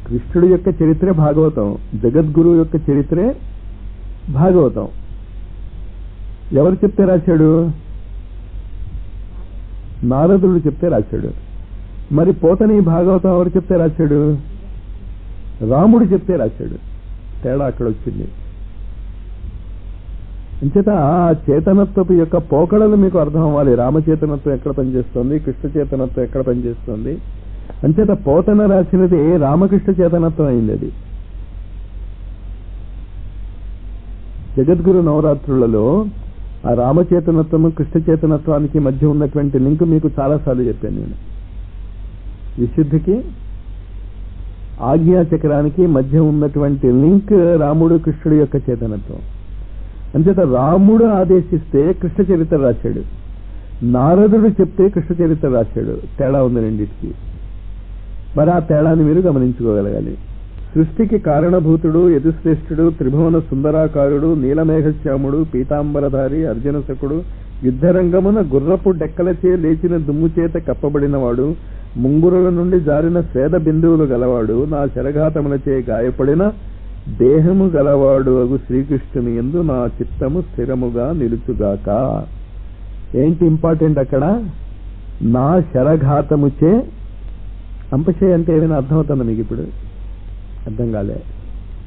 కృష్ణుడి యొక్క చరిత్రే భాగవతం, జగద్గురువు యొక్క చరిత్రే భాగవతం. ఎవరు చెప్తే రాశాడు? నారదుడు చెప్తే రాశాడు. మరి పోతని భాగవతం ఎవరు చెప్తే రాశాడు? రాముడు చెప్తే రాశాడు. తేడా అక్కడ వచ్చింది. అంచేత ఆ చేతనత్వపు యొక్క పోకడలు మీకు అర్థం అవ్వాలి. రామచేతనత్వం ఎక్కడ పనిచేస్తుంది, కృష్ణ చేతనత్వం ఎక్కడ పనిచేస్తుంది. అంచేత పోతన రాసినది రామకృష్ణ చేతనత్వం అయింది. అది జగద్గురు నవరాత్రులలో ఆ రామచేతనత్వము కృష్ణ చేతనత్వానికి మధ్య ఉన్నటువంటి లింక్ మీకు చాలాసార్లు చెప్పాను నేను. విశుద్ధికి ఆజ్ఞాచక్రానికి మధ్య ఉన్నటువంటి లింక్ రాముడు కృష్ణుడి యొక్క చేతనత్వం. అంచేత రాముడు ఆదేశిస్తే కృష్ణ చరిత్ర రాశాడు, నారదుడు చెప్తే కృష్ణ చరిత్ర రాశాడు. తేడా ఉంది రెండింటికి. మరి ఆ తేడాన్ని మీరు గమనించుకోగలగాలి. సృష్టికి కారణభూతుడు, యదుశ్రేష్ఠుడు, త్రిభువన సుందరాకారుడు, నీలమేఘశ్యాముడు, పీతాంబరధారి, అర్జునసకుడు, యుద్ధరంగమున గుర్రపు డెక్కలచే లేచిన దుమ్ము చేత కప్పబడినవాడు, ముంగురుల నుండి జారిన స్వేద బిందువులు గలవాడు, నా శరఘాతములచే గాయపడిన దేహము గలవాడు అగు శ్రీకృష్ణుని యందు నా చిత్తము స్థిరముగా నిలుచుగాక. ఏంటి ఇంపార్టెంట్ అక్కడ? నా శరఘాతముచే. అంపశయ అంటే ఏమైనా అర్థమవుతుందా మీకు? ఇప్పుడు అర్థం కాలే.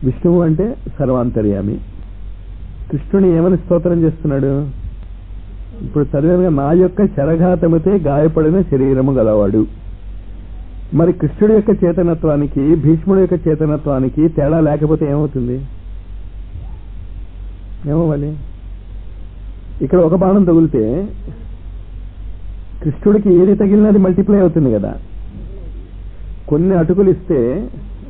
విష్ణువు అంటే సర్వాంతర్యామి. కృష్ణుని ఏమని స్తోత్రం చేస్తున్నాడు? ఇప్పుడు చదివేగా నా యొక్క శరఘాతముతే గాయపడిన శరీరము గలవాడు. మరి కృష్ణుడి యొక్క చేతనత్వానికి భీష్ముడి యొక్క చేతనత్వానికి తేడా లేకపోతే ఏమవుతుంది? ఏమవ్వాలి? ఇక్కడ ఒక బాణం తగిలితే కృష్ణుడికి ఏది తగిలినది మల్టిప్లై అవుతుంది కదా. కొన్ని అటుకులు ఇస్తే,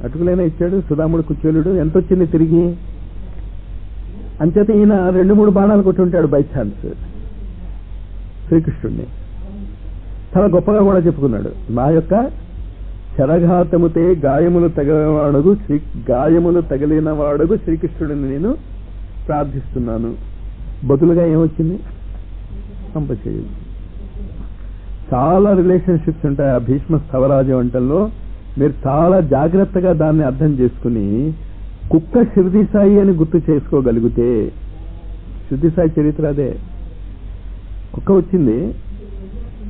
అటుకులైనా ఇచ్చాడు సుధాముడు కుచేలుడు, ఎంత వచ్చింది తిరిగి? అంచేత ఈయన 2-3 బాణాలు కొట్టుంటాడు బై ఛాన్స్ శ్రీకృష్ణుడిని. చాలా గొప్పగా కూడా చెప్పుకున్నాడు. నా యొక్క శరఘాతముతే గాయములు తగిలిన వాడుగు శ్రీకృష్ణుడిని నేను ప్రార్థిస్తున్నాను. బదులుగా ఏమొచ్చింది? అంపశయ్య. చాలా రిలేషన్షిప్స్ ఉంటాయి ఆ భీష్మ స్థవరాజ వంటల్లో. మీరు చాలా జాగ్రత్తగా దాన్ని అర్థం చేసుకుని కుక్క షిరిడి సాయి అని గుర్తు చేసుకోగలిగితే, షిరిడి సాయి చరిత్ర అదే. కుక్క వచ్చింది,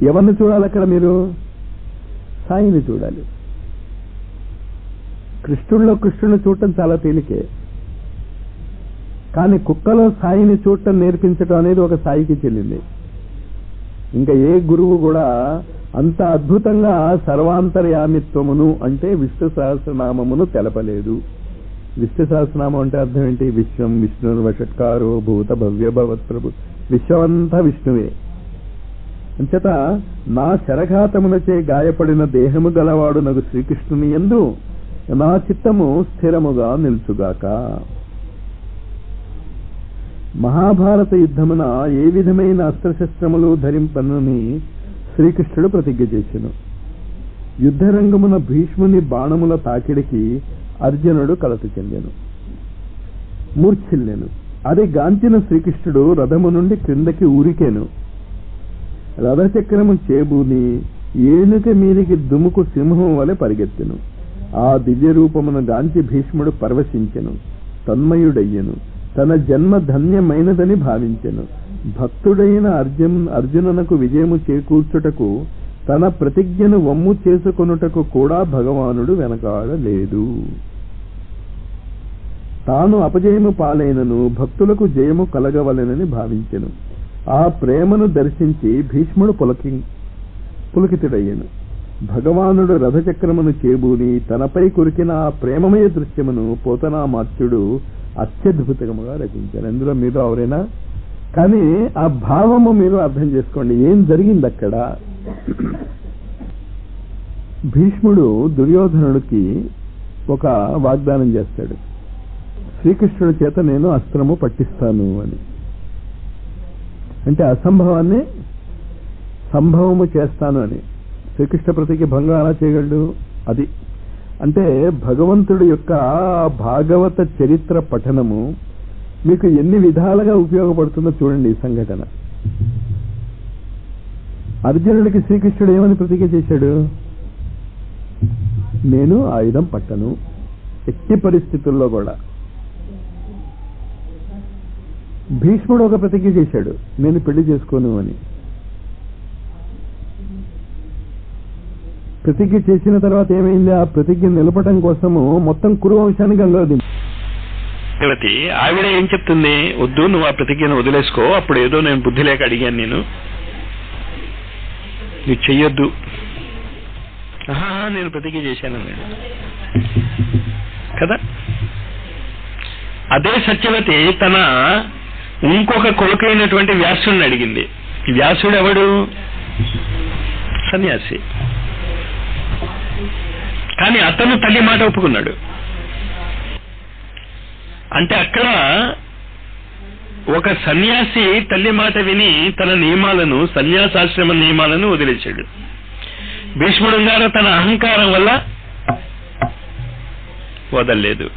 ఎవరిని చూడాలి అక్కడ మీరు? సాయిని చూడాలి. కృష్ణుడిని చూడటం చాలా తేలికే, కానీ కుక్కలో సాయిని చూడటం నేర్పించడం అనేది ఒక సాయికి చెల్లింది. ఇంకా ఏ గురువు కూడా అంత అద్భుతంగా సర్వాంతర్యామిత్వమును అంటే విష్ణు సహస్రనామమును తెలపలేదు. విష్ణు సహస్రనామం అంటే అర్థం ఏంటి? విశ్వం విష్ణుర్వషట్కారో భూత భవ్య భవత్ప్రభు, విశ్వమంతా విష్ణువే. అంచేత నా శరఘాతమునచే గాయపడిన దేహము గలవాడు నగు శ్రీకృష్ణుని యందు నా చిత్తము స్థిరముగా నిలుచుగాక. మహాభారత యుద్ధమున ఏ విధమైన అస్త్రశస్త్రములు ధరింపనని శ్రీకృష్ణుడు ప్రతిజ్ఞ చేసెను. యుద్ధరంగమున భీష్ముని బాణముల తాకిడికి అర్జునుడు కలత చెందెను, మూర్ఛిల్లెను. అది గాంచిన శ్రీకృష్ణుడు రథము నుండి క్రిందకి ఊరికెను. రథచక్రము చేబూని ఏనుక మీదికి దుముకు సింహం వలె పరిగెత్తెను. ఆ దివ్య రూపమును గాంచి భీష్ముడు పరవశించెను, తన్మయుడయ్యెను, తన జన్మ ధన్యమైనదని భావించెను. భక్తుడైన అర్జునునకు విజయము చేకూర్చుటకు తన ప్రతిజ్ఞను వమ్ము చేసుకొనుటకు కూడా భగవానుడు వెనకాడలేదు. తాను అపజయము పాలైనను భక్తులకు జయము కలగవలెనని భావించెను. ఆ ప్రేమను దర్శించి భీష్ముడు పులకితుడయ్యను. భగవానుడు రథచక్రమును చేబూని తనపై కురికిన ఆ ప్రేమమయ దృశ్యమును పోతనామాత్యుడు అత్యద్భుతంగా రచించారు. అందులో మీరు ఎవరైనా కానీ ఆ భావము మీరు అర్థం చేసుకోండి, ఏం జరిగింది అక్కడ. భీష్ముడు దుర్యోధనుడికి ఒక వాగ్దానం చేస్తాడు, శ్రీకృష్ణుడి చేత నేను అస్త్రము పట్టిస్తాను అని. అంటే అసంభవాన్ని సంభవము చేస్తాను అని. శ్రీకృష్ణ ప్రతికి భంగం ఎలా చేయగలడు? అది అంటే భగవంతుడి యొక్క భాగవత చరిత్ర పఠనము మీకు ఎన్ని విధాలుగా ఉపయోగపడుతుందో చూడండి. ఈ సంఘటన అర్జునుడికి శ్రీకృష్ణుడు ఏమని ప్రతిజ్ఞ చేశాడు? నేను ఆయుధం పట్టను ఎట్టి పరిస్థితుల్లో కూడా. భీష్ముడు ఒక ప్రతిజ్ఞ చేశాడు, నేను పెళ్లి చేసుకోను అని. ప్రతిజ్ఞ చేసిన తర్వాత ఏమైంది? ఆ ప్రతిజ్ఞ నిలపడం కోసము మొత్తం కురువంశాన్ని గంగలో దింపి ఆవిడ ఏం చెప్తుంది? వద్దు, నువ్వు ఆ ప్రతిజ్ఞను వదిలేసుకో. అప్పుడు ఏదో నేను బుద్ధి లేక అడిగాను, నువ్వు చెయ్యొద్దు. నేను ప్రతిజ్ఞ చేశాను కదా. అదే సత్యవతి తన ఇంకొక కొడుకైనటువంటి వ్యాసుడిని అడిగింది. వ్యాసుడు ఎవడు? సన్యాసి. కానీ అతను తల్లి మాట ఒప్పుకున్నాడు. అంటే అక్కడ ఒక సన్యాసి తల్లి మాట విని తన నియమాలను, సన్యాసాశ్రమ నియమాలను వదిలేశాడు. భీష్ముడు గారు తన అహంకారం వల్ల వదల్లేదు.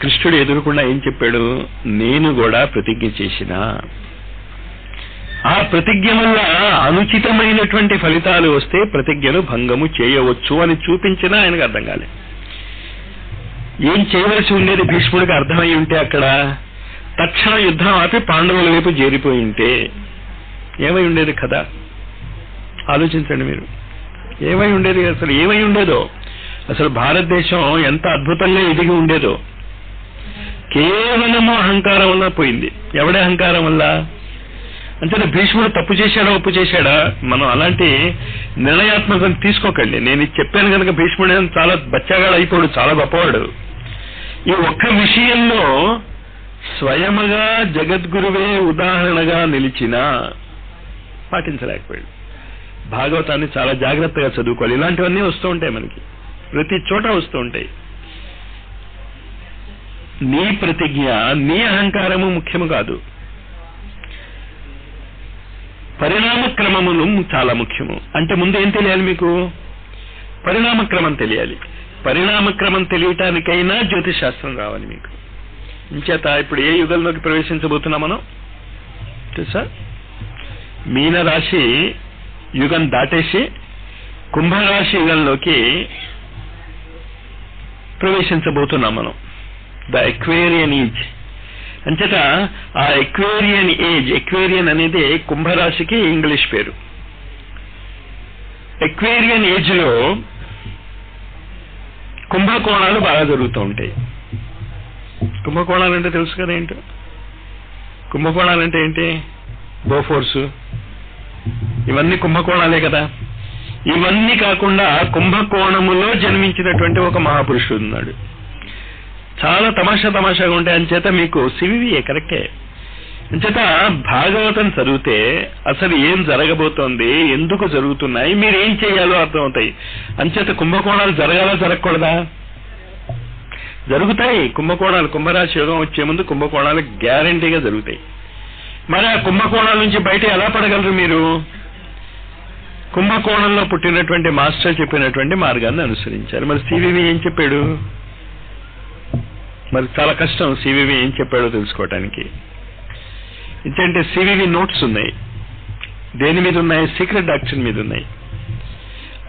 కృష్ణుడు ఎదురుకుండా ఏం చెప్పాడు? నేను కూడా ప్రతిజ్ఞ చేసిన, ఆ ప్రతిజ్ఞ వల్ల అనుచితమైనటువంటి ఫలితాలు వస్తే ప్రతిజ్ఞను భంగము చేయవచ్చు అని చూపించినా ఆయనకు అర్థం కాలే. ఏం చేయవలసి ఉండేది భీష్ముడికి అర్థమై ఉంటే అక్కడ తక్షణ యుద్ధం ఆపి పాండవుల వైపు చేరిపోయి ఉంటే ఏమై ఉండేది కదా? ఆలోచించండి మీరు. ఏమై ఉండేది? అసలు ఏమై ఉండేదో? అసలు భారతదేశం ఎంత అద్భుతంగా ఎదిగి ఉండేదో. కేవలము అహంకారం వల్ల పోయింది. ఎవడే అహంకారం వల్ల? అంటే భీష్ముడు తప్పు చేశాడా ఒప్పు చేశాడా? మనం అలాంటి నిర్ణయాత్మకం తీసుకోకండి. నేను చెప్పాను కనుక భీష్ముడు చాలా బచ్చాగాడు అయిపోయాడు, చాలా గొప్పవాడు. ఈ ఒక్క విషయంలో స్వయముగా జగద్గురువే ఉదాహరణగా నిలిచినా పాటించలేకపోయాడు. భాగవతాన్ని చాలా జాగ్రత్తగా చదువుకోవాలి. ఇలాంటివన్నీ వస్తూ ఉంటాయి, మనకి ప్రతి చోట వస్తూ ఉంటాయి. నీ ప్రతిజ్ఞ, నీ అహంకారము ముఖ్యము కాదు, పరిణామ క్రమమును చాలా ముఖ్యము. అంటే ముందు ఏం తెలియాలి మీకు? పరిణామ క్రమం తెలియాలి. పరిణామ క్రమం తెలియటానికైనా జ్యోతిష్ శాస్త్రం రావాలి మీకు. ఇంచేత ఇప్పుడు ఏ యుగంలోకి ప్రవేశించబోతున్నాం మనం తెలుసా? మీనరాశి యుగం దాటేసి కుంభరాశి యుగంలోకి ప్రవేశించబోతున్నాం మనం. The Aquarian age. అంచేత ఆ ఎక్వేరియన్ ఏజ్, ఎక్వేరియన్ అనేది కుంభరాశికి ఇంగ్లీష్ పేరు. ఎక్వేరియన్ ఏజ్ లో కుంభకోణాలు బాగా జరుగుతూ ఉంటాయి. కుంభకోణాలు అంటే తెలుసు కదా ఏంటో. కుంభకోణాలు అంటే ఏంటి? బోఫోర్స్, ఇవన్నీ కుంభకోణాలే కదా. ఇవన్నీ కాకుండా కుంభకోణములో జన్మించినటువంటి ఒక మహాపురుషుడు ఉన్నాడు. చాలా తమాషాగా ఉంటాయి. అంచేత మీకు సివివియే కరెక్టే. అంచేత భాగవతం చదివితే అసలు ఏం జరగబోతోంది, ఎందుకు జరుగుతున్నాయి, మీరు ఏం చేయాలో అర్థమవుతాయి. అంచేత కుంభకోణాలు జరగాలా జరగకూడదా? జరుగుతాయి కుంభకోణాలు. కుంభరాశి యోగం వచ్చే ముందు కుంభకోణాలు గ్యారంటీగా జరుగుతాయి. మరి ఆ కుంభకోణాల నుంచి బయట ఎలా పడగలరు మీరు? కుంభకోణంలో పుట్టినటువంటి మాస్టర్ చెప్పినటువంటి మార్గాన్ని అనుసరించారు. మరి సివివి ఏం చెప్పాడు? మరి చాలా కష్టం సివివి ఏం చెప్పాడో తెలుసుకోవటానికి. ఏంటంటే సివివి నోట్స్ ఉన్నాయి. దేని మీద ఉన్నాయి? సీక్రెట్ డాక్టర్ మీద ఉన్నాయి.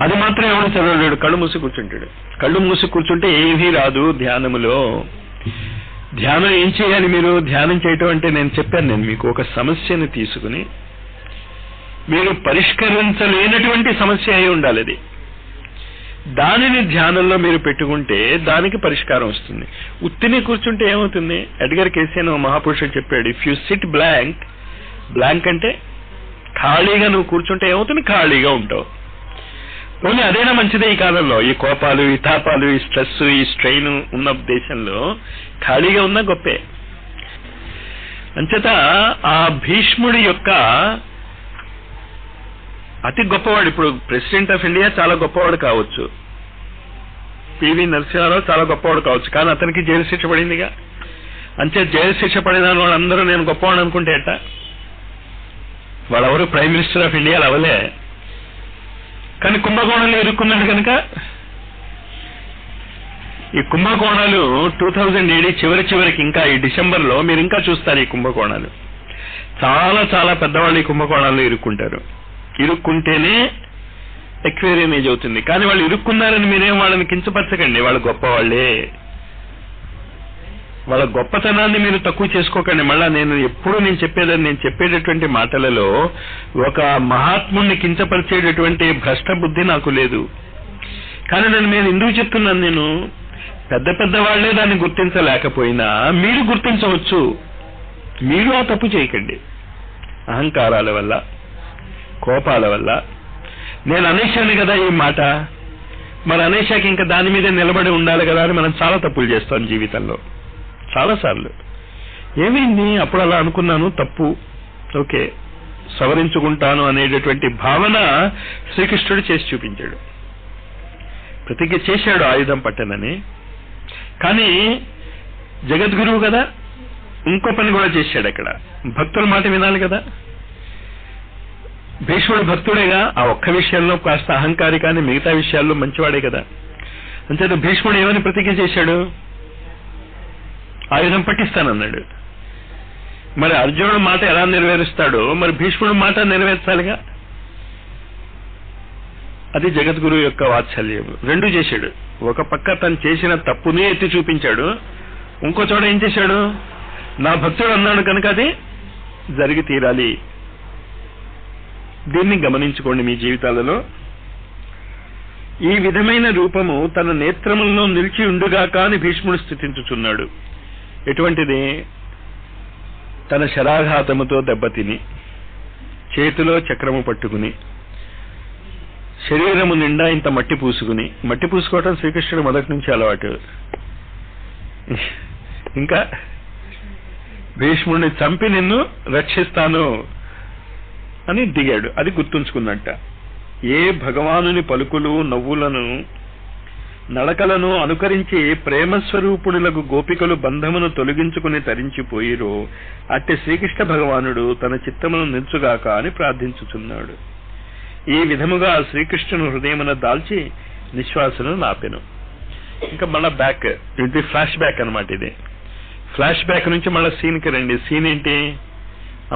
అది మాత్రం ఎవరు చదవలేడు, కళ్ళు మూసి కూర్చుంటాడు. కళ్ళు మూసి కూర్చుంటే ఏమీ రాదు ధ్యానములో. ధ్యానం ఏం చేయాలి మీరు? ధ్యానం చేయటం అంటే నేను చెప్పాను మీకు, ఒక సమస్యను తీసుకుని మీరు పరిష్కరించలేనటువంటి సమస్య అయి ఉండాలి. అది దానిని ధ్యానంలో మీరు పెట్టుకుంటే దానికి పరిష్కారం వస్తుంది. ఉత్తిని కూర్చుంటే ఏమవుతుంది? ఎడ్గర్ కేసీ అని మహాపురుషుడు చెప్పాడు, if you SIT blank, blank అంటే ఖాళీగా నువ్వు కూర్చుంటే ఏమవుతుంది? ఖాళీగా ఉంటావు. పోనీ అదేనా మంచిదే ఈ కాలంలో? ఈ కోపాలు, ఈ తాపాలు, ఈ స్ట్రెస్, ఈ స్ట్రెయిన్ ఉన్న దేశంలో ఖాళీగా ఉన్న గొప్పే. అంచేత ఆ భీష్ముడి యొక్క అతి గొప్పవాడు, ఇప్పుడు ప్రెసిడెంట్ ఆఫ్ ఇండియా చాలా గొప్పవాడు కావచ్చు, పివి నరసింహారావు చాలా గొప్పవాడు కావచ్చు, కానీ అతనికి జైలు శిక్ష పడిందిగా. అంచేత జైలు శిక్ష పడిన వాళ్ళందరూ నేను గొప్పవాడు అనుకుంటే ఎట్టా? వాళ్ళెవరు ప్రైమ్ మినిస్టర్ ఆఫ్ ఇండియా అవలే. కానీ కుంభకోణంలో ఇరుక్కున్నాడు కనుక ఈ కుంభకోణాలు 2000 చివరికి ఇంకా ఈ డిసెంబర్లో మీరు ఇంకా చూస్తారు. ఈ కుంభకోణాలు చాలా పెద్దవాళ్ళు ఈ కుంభకోణాల్లో ఇరుక్కుంటారు. ఇరుక్కుంటేనే ఎక్వేరియన్ ఏజ్ అవుతుంది. కానీ వాళ్ళు ఇరుక్కున్నారని మీరేం వాళ్ళని కించపరచకండి, వాళ్ళు గొప్పవాళ్లే. వాళ్ళ గొప్పతనాన్ని మీరు తక్కువ చేసుకోకండి. మళ్ళా నేను చెప్పేటటువంటి మాటలలో ఒక మహాత్ముడిని కించపరిచేటటువంటి భ్రష్ట బుద్ధి నాకు లేదు. కానీ నేను ఎందుకు చెప్తున్నాను? నేను పెద్ద వాళ్లే దాన్ని గుర్తించలేకపోయినా మీరు గుర్తించవచ్చు. మీరు ఆ తప్పు చేయకండి. అహంకారాల వల్ల, కోపాల వల్ల. నేను అనేశాను కదా ఈ మాట, మరి అనేశాక ఇంకా దాని మీద నిలబడి ఉండాలి కదా అని మనం చాలా తప్పులు చేస్తాం జీవితంలో చాలాసార్లు. ఏమైంది? అప్పుడు అలా అనుకున్నాను, తప్పు, ఓకే, సవరించుకుంటాను అనేటటువంటి భావన శ్రీకృష్ణుడు చేసి చూపించాడు. ప్రతిజ్ఞ చేశాడు ఆయుధం పట్టనని. కానీ జగద్గురువు కదా, ఇంకో పని కూడా చేశాడు. అక్కడ భక్తుల మాట వినాలి కదా. భీష్ముడు భక్తుడేగా, ఆ ఒక్క విషయంలో కాస్త అహంకారి, కానీ మిగతా విషయాల్లో మంచివాడే కదా. అంచేత భీష్ముడు ఏమని ప్రతిజ్ఞ చేశాడు? ఆయుధం పట్టిస్తానన్నాడు. మరి అర్జునుడు మాట ఎలా నెరవేరుస్తాడో మరి భీష్ముడు మాట నెరవేర్చాలిగా. అది జగద్గురువు యొక్క వాత్సల్యం. రెండు చేశాడు. ఒక పక్క తను చేసిన తప్పుని ఎత్తి చూపించాడు, ఇంకో చోట ఏం చేశాడు? నా భక్తుడు అన్నాడు కనుక అది జరిగి తీరాలి. దీన్ని గమనించుకోండి మీ జీవితాలలో. ఈ విధమైన రూపము తన నేత్రములలో నిలిచి ఉండుగాక అని భీష్ముడు స్థుతించుచున్నాడు. ఎటువంటిది? తన శరాఘాతముతో దెబ్బతిని, చేతిలో చక్రము పట్టుకుని, శరీరము నిండా ఇంత మట్టి పూసుకుని, మట్టి పూసుకోవటం శ్రీకృష్ణుడు మొదటి నుంచి అలవాటు. ఇంకా భీష్ముడిని చంపి నిన్ను రక్షిస్తాను అని దిగాడు. అది గుర్తుంచుకున్నట్ట. ఏ భగవానుని పలుకులు, నవ్వులను, నడకలను అనుకరించి ప్రేమస్వరూపుడులకు గోపికలు బంధమును తొలగించుకుని తరించిపోయిరో అట్టి శ్రీకృష్ణ భగవానుడు తన చిత్తమును నిల్చుగాక అని ప్రార్థించుచున్నాడు. ఈ విధముగా శ్రీకృష్ణుని హృదయమున దాల్చి నిశ్వాసను నాపెను. ఇంకా మళ్ళా బ్యాక్, ఇది ఫ్లాష్ బ్యాక్ అనమాట. ఇది ఫ్లాష్ బ్యాక్ నుంచి మళ్ళా సీన్కి రండి. సీన్ ఏంటి?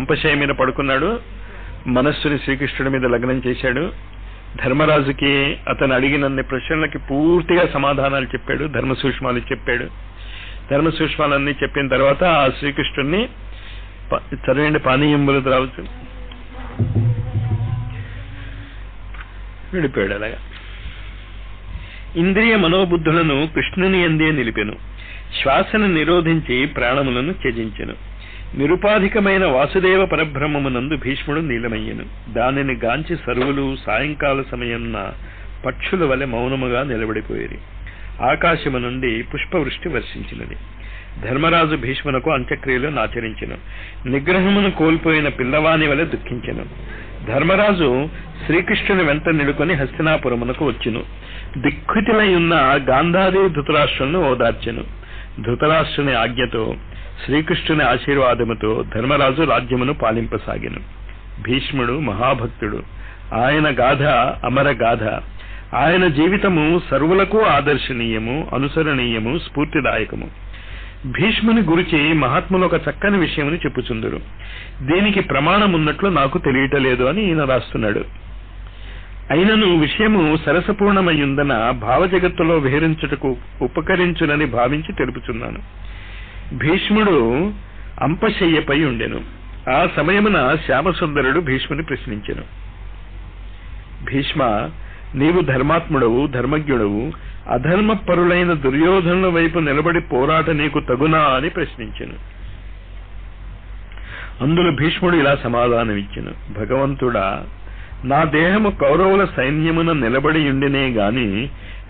అంపశయ మీద పడుకున్నాడు, మనస్సుని శ్రీకృష్ణుడి మీద లగ్నం చేశాడు, ధర్మరాజుకి అతను అడిగినన్ని ప్రశ్నలకి పూర్తిగా సమాధానాలు చెప్పాడు, ధర్మ సూక్ష్మాలు చెప్పాడు. ధర్మ సూక్ష్మాలన్నీ చెప్పిన తర్వాత ఆ శ్రీకృష్ణుడిని చదివేండి పానీయంబులు త్రావచ్చు విడిపోయాడు. అలాగా ఇంద్రియ మనోబుద్ధులను కృష్ణుని యందే నిలిపెను, శ్వాసను నిరోధించి ప్రాణములను త్యజించెను. నిరుపాధికమైన వాసుదేవ పరబ్రహ్మమునందు భీష్ముడు నీలమయ్యెను. దానిని గాంచి సర్వులు సాయంకాల సమయమున పక్షుల వలె మౌనముగా నిలబడిపోయేది. ఆకాశము నుండి పుష్పవృష్టి వర్షించినది. ధర్మరాజు భీష్మునకు అంత్యక్రియలు ఆచరించెను. నిగ్రహమును కోల్పోయిన పిల్లవాని వలె దుఃఖించెను. ధర్మరాజు శ్రీకృష్ణుని వెంట నిలుకొని హస్తినాపురమునకు వచ్చెను. దిక్కుతిలై ఉన్న గాంధారి ధృతరాష్ట్రులను ఓదార్చెను. ధృతరాష్ట్రుని ఆజ్ఞతో శ్రీకృష్ణుని ఆశీర్వాదముతో ధర్మరాజు రాజ్యమును పాలింపసాగెను. భీష్ముడు మహాభక్తుడు. ఆయన గాథ అమర గాథ. ఆయన జీవితము సర్వులకు ఆదర్శనీయము, అనుసరణీయము, స్ఫూర్తిదాయకము. భీష్ముని గురించి మహాత్ములు ఒక చక్కని విషయముని చెప్పుచుందరు. దీనికి ప్రమాణం ఉన్నట్లు నాకు తెలియటలేదు అని ఈయన రాస్తున్నాడు. అయినను విషయము సరసపూర్ణమయ్యుందన భావజగత్తులో విహరించుటకు ఉపకరించునని భావించి తెలుపుచున్నాను. భీష్ముడు అంపశయ్యపై ఉండెను. ఆ సమయమున శ్యామసుందరుడు భీష్ముని ప్రశ్నించెను. భీష్మ, నీవు ధర్మాత్ముడవు, ధర్మజ్ఞుడవు. అధర్మపరులైన దుర్యోధనుల వైపు నిలబడి పోరాట నీకు తగునా అని ప్రశ్నించెను. అందులో భీష్ముడు ఇలా సమాధానమిచ్చెను. భగవంతుడా, నా దేహము కౌరవుల సైన్యమున నిలబడి ఉండినే గాని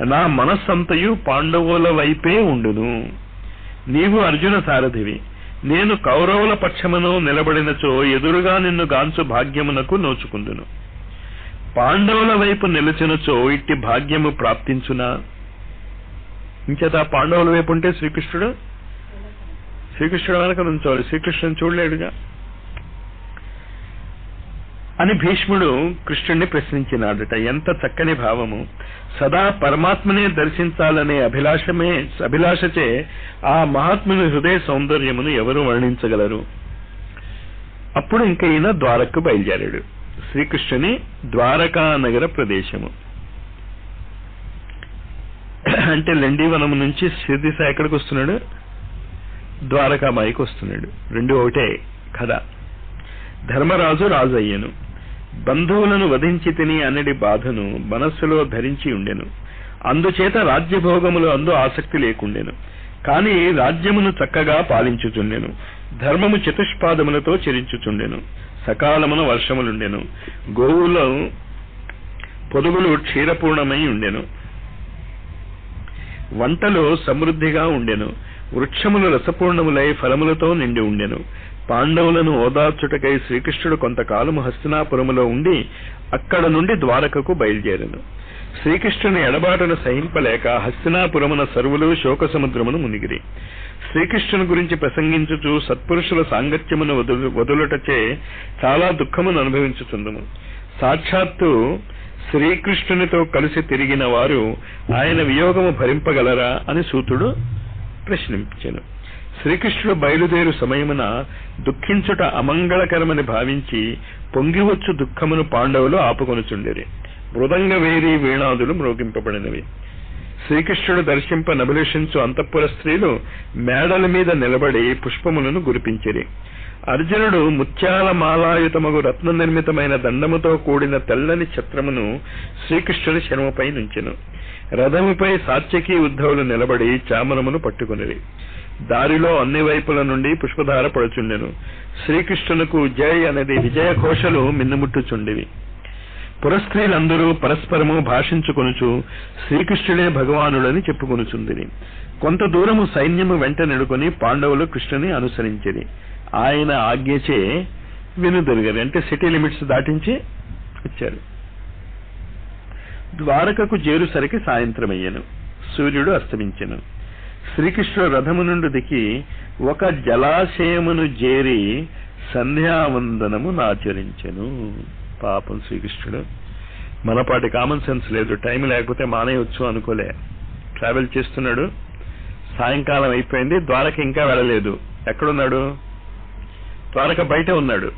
నా మనస్సంతయు పాండవుల వైపే ఉండును. నీవు అర్జున సారథివి. నేను కౌరవుల పక్షమును నిలబడినచో ఎదురుగా నిన్ను గాంచు భాగ్యమునకు నోచుకుందును. పాండవుల వైపు నిలిచినచో ఇట్టి భాగ్యము ప్రాప్తించునా? ఇంచేత పాండవుల వైపు ఉంటే శ్రీకృష్ణుడు వెనక నుంచోవాలి. శ్రీకృష్ణుని చూడలేడుగా అని భీష్ముడు కృష్ణుణ్ణి ప్రశ్నించినాడట. ఎంత చక్కని భావము! సదా పరమాత్మనే దర్శించాలనే అభిలాషచే ఆ మహాత్ముని హృదయ సౌందర్యమును ఎవరు వర్ణించగలరు? అప్పుడు ఇంక ఈయన ద్వారకకు బయలుదేరాడు. శ్రీకృష్ణుని ద్వారకా నగర ప్రదేశము అంటే లెండీవనము నుంచి శిరదిశ ఎక్కడికి వస్తున్నాడు? ద్వారకామాయికి వస్తున్నాడు. రెండు ఒకటే కదా. ధర్మరాజు రాజు అయ్యను. బంధువులను వధించి తిని అన్నడి బాధను మనస్సులో ధరించి ఉండెను. అందుచేత రాజ్యభోగములు అందు ఆసక్తి లేకుండెను. కాని రాజ్యమును చక్కగా పాలించుచుండెను. ధర్మము చతుష్పాదములతో చెరించుచుండెను. సకాలమున వర్షములుండెను. గోవుల పొదుగులు క్షీరపూర్ణమై ఉండెను. వంటలు సమృద్ధిగా ఉండెను. వృక్షములు రసపూర్ణములై ఫలములతో నిండి ఉండెను. పాండవులను ఓదార్చుటకై శ్రీకృష్ణుడు కొంతకాలము హస్తినాపురములో ఉండి అక్కడ నుండి ద్వారకకు బయలుదేరెను. శ్రీకృష్ణుని ఎడబాటును సహింపలేక హస్తినాపురమున సర్వులు శోక సముద్రమును మునిగిరి. శ్రీకృష్ణుని గురించి ప్రసంగించుచు సత్పురుషుల సాంగత్యమును వదులుటచే చాలా దుఃఖమును అనుభవించుచుందుము. సాక్షాత్తు శ్రీకృష్ణునితో కలిసి తిరిగిన వారు ఆయన వియోగము భరింపగలరా అని సూతుడు ప్రశ్నించెను. శ్రీకృష్ణుడు బయలుదేరు సమయమున దుఃఖించుట అమంగళకరమని భావించి పొంగివచ్చు దుఃఖమును పాండవులు ఆపుకొనుచుండిరి. మృదంగ వేరి వీణాదులు మ్రోగింపబడినవి. శ్రీకృష్ణుడు దర్శింప నభిలషించు అంతఃపుర స్త్రీలు మేడల మీద నిలబడి పుష్పములను గురిపించిరి. అర్జునుడు ముత్యాల మాలాయుతమగు రత్న నిర్మితమైన దండముతో కూడిన తెల్లని ఛత్రమును శ్రీకృష్ణుని శరముపై నుంచెను. రథముపై సాత్యకి ఉద్ధవులు నిలబడి చామరమును పట్టుకునిరి. దారిలో అన్ని వైపుల నుండి పుష్పధార పడుచుండెను. శ్రీకృష్ణునకు జై అనేది విజయఘోషలు మిన్నుముట్టుచుండివి. పురస్త్రీలందరూ పరస్పరము భాషించుకొనుచు శ్రీకృష్ణుడే భగవానుడని చెప్పుకొనుచుందిరి. కొంత దూరము సైన్యము వెంట నెడుకొని పాండవులు కృష్ణుని అనుసరించిరి. ఆయన ఆజ్ఞచే వెనుదిరిగారు. అంటే సిటీ లిమిట్స్ దాటించి వచ్చారు. ద్వారకకు చేరుసరికి సాయంత్రమయ్యను. సూర్యుడు అస్తమించెను. శ్రీకృష్ణుడు రథము నుండి దిగి ఒక జలాశయమును చేరి సంధ్యావందనము నాచరించెను. పాపం శ్రీకృష్ణుడు మనపాటి కామన్ సెన్స్ లేదు. టైం లేకపోతే మానేయొచ్చు అనుకోలే. ట్రావెల్ చేస్తున్నాడు. సాయంకాలం అయిపోయింది. ద్వారక ఇంకా వెళ్ళలేదు. ఎక్కడున్నాడు? ద్వారక బయట ఉన్నాడు.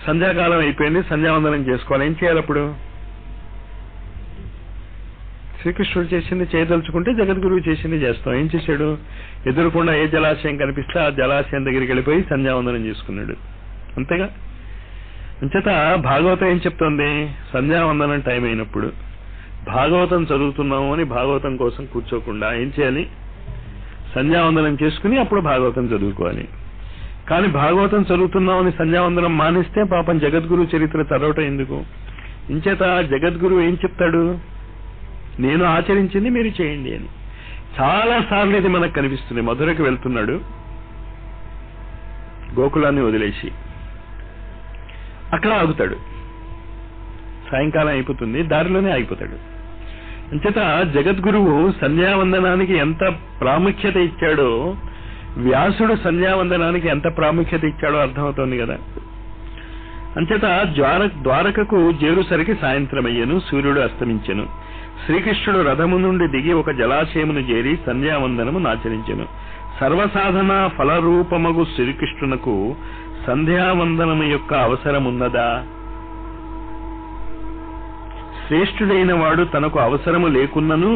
సంధ్యాకాలం అయిపోయింది. సంధ్యావందనం చేసుకోవాలి. ఏం చేయాలి అప్పుడు? శ్రీకృష్ణుడు చేసింది చేయదలుచుకుంటే జగద్గురువు చేసింది చేస్తాం. ఏం చేశాడు? ఎదురుకుండా ఏ జలాశయం కనిపిస్తే ఆ జలాశయం దగ్గరికి వెళ్ళిపోయి సంధ్యావందనం చేసుకున్నాడు. అంతేగా. అంచేత భాగవతం ఏం చెప్తోంది? సంధ్యావందనం టైం అయినప్పుడు భాగవతం చదువుతున్నాము అని భాగవతం కోసం కూర్చోకుండా ఏం చేయాలి? సంధ్యావందనం చేసుకుని అప్పుడు భాగవతం చదువుకోవాలి. కానీ భాగవతం చదువుతున్నామని సంధ్యావందనం మానేస్తే పాపం జగద్గురు చరిత్ర చదవటం ఎందుకు? ఇంచేత జగద్గురు ఏం చెప్తాడు? నేను ఆచరించింది మీరు చేయండి అని. చాలా సార్లు ఇది మనకు కనిపిస్తుంది. మధురకు వెళ్తున్నాడు, గోకులాన్ని వదిలేసి అక్కడ ఆగుతాడు. సాయంకాలం అయిపోతుంది, దారిలోనే ఆగిపోతాడు. అంచేత జగద్గురువు సంధ్యావందనానికి ఎంత ప్రాముఖ్యత ఇచ్చాడో, వ్యాసుడు సంధ్యావందనానికి ఎంత ప్రాముఖ్యత ఇచ్చాడో అర్థమవుతోంది కదా. అంచేత ద్వారకకు చేరుసరికి సాయంత్రమయ్యను, సూర్యుడు అస్తమించెను. శ్రీకృష్ణుడు రథము నుండి దిగి ఒక జలాశయమును చేరి సంధ్యావందనము నాచరించెను. సర్వసాధన ఫలరూపమగు శ్రీకృష్ణునకు సంధ్యావందనము యొక్క అవసరమున్నదా? శ్రేష్ఠుడైన వాడు తనకు అవసరము లేకున్నను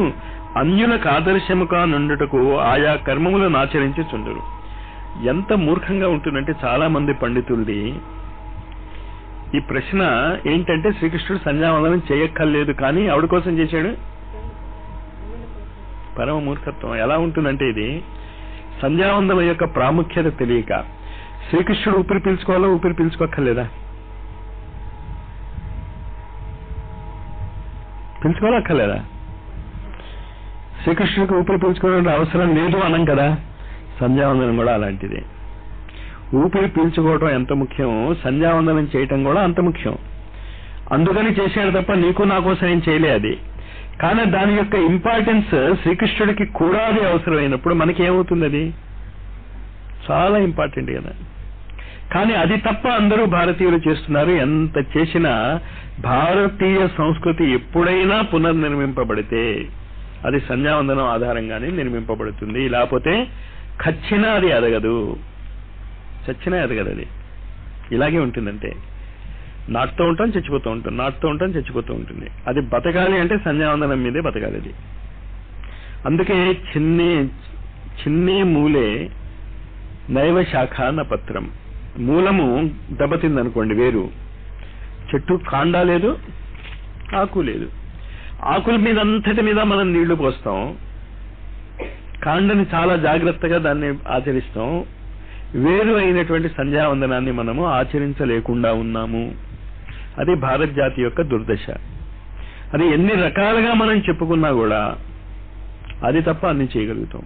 అన్యులకు ఆదర్శముగా నుండుటకు ఆయా కర్మములను ఆచరించుచుండురు. ఎంత మూర్ఖంగా ఉంటుందంటే చాలా మంది పండితుల్ని ఈ ప్రశ్న ఏంటంటే, శ్రీకృష్ణుడు సంధ్యావందనం చేయక్కర్లేదు కానీ ఆవిడ కోసం చేశాడు. పరమ మూర్ఖత్వం. ఎలా ఉంటుందంటే ఇది సంధ్యావందనం యొక్క ప్రాముఖ్యత తెలియక, శ్రీకృష్ణుడు ఊపిరి పీల్చుకోవాలో ఊపిరి పీల్చుకోక్కర్లేదా? పీల్చుకోవాలక్కర్లేదా? శ్రీకృష్ణుడికి ఊపిరి పీల్చుకోవడం అవసరం లేదు అనం కదా. సంధ్యావందనం కూడా అలాంటిది. ఊపిరి పీల్చుకోవడం ఎంత ముఖ్యం, సంధ్యావందనం చేయటం కూడా అంత ముఖ్యం. అందుకని చేశాడు తప్ప నీకు నా కోసం ఏం చేయలే అది. కానీ దాని యొక్క ఇంపార్టెన్స్ శ్రీకృష్ణుడికి కూడా అది అవసరమైనప్పుడు మనకేమవుతుంది? అది చాలా ఇంపార్టెంట్ కదా. కానీ అది తప్ప అందరూ భారతీయులు చేస్తున్నారు. ఎంత చేసినా భారతీయ సంస్కృతి ఎప్పుడైనా పునర్నిర్మింపబడితే అది సంధ్యావందనం ఆధారంగానే నిర్మింపబడుతుంది. లేకపోతే ఖచ్చితంగా అది ఎదగదు, చచ్చినా ఎదగదు. అది ఇలాగే ఉంటుందంటే నాటుతూ ఉంటాం, చచ్చిపోతూ ఉంటాం, నాటుతూ ఉంటాం, చచ్చిపోతూ ఉంటుంది. అది బతకాలి అంటే సంధ్యావందనం మీదే బతకాలి అది. అందుకే చిన్నే మూలే నైవ శాఖ న పత్రం. మూలము దెబ్బతిందనుకోండి, వేరు, చెట్టు కాండా లేదు, ఆకు లేదు. ఆకుల మీద అంతటి మీద మనం నీళ్లు పోస్తాం, కాండని చాలా జాగ్రత్తగా దాన్ని ఆచరిస్తాం. వేరు అయినటువంటి సంధ్యావందనాన్ని మనము ఆచరించలేకుండా ఉన్నాము. అది భారత జాతి యొక్క దుర్దశ. అది ఎన్ని రకాలుగా మనం చెప్పుకున్నా కూడా అది తప్ప అన్ని చేయగలుగుతాం.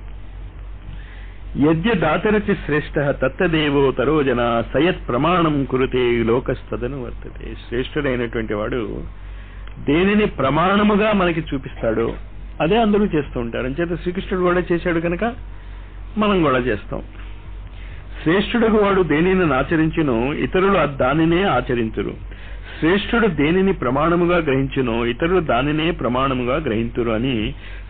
యజ్ఞ దాతరచి శ్రేష్ఠ తత్తదేవో తరోజన సయత్ ప్రమాణం కురుతే లోకస్తదను వర్తతే. శ్రేష్ఠుడైనటువంటి వాడు దేనిని ప్రమాణముగా మనకి చూపిస్తాడో అదే అందరూ చేస్తూ ఉంటారు. అంచేత శ్రీకృష్ణుడు కూడా చేశాడు కనుక మనం కూడా చేస్తాం. శ్రేష్ఠుడుకు వాడు దేనిని ఆచరించునో ఇతరులు దానినే ఆచరించురు. శ్రేష్ఠుడు దేనిని ప్రమాణముగా గ్రహించునో ఇతరులు దానినే ప్రమాణముగా గ్రహించురు అని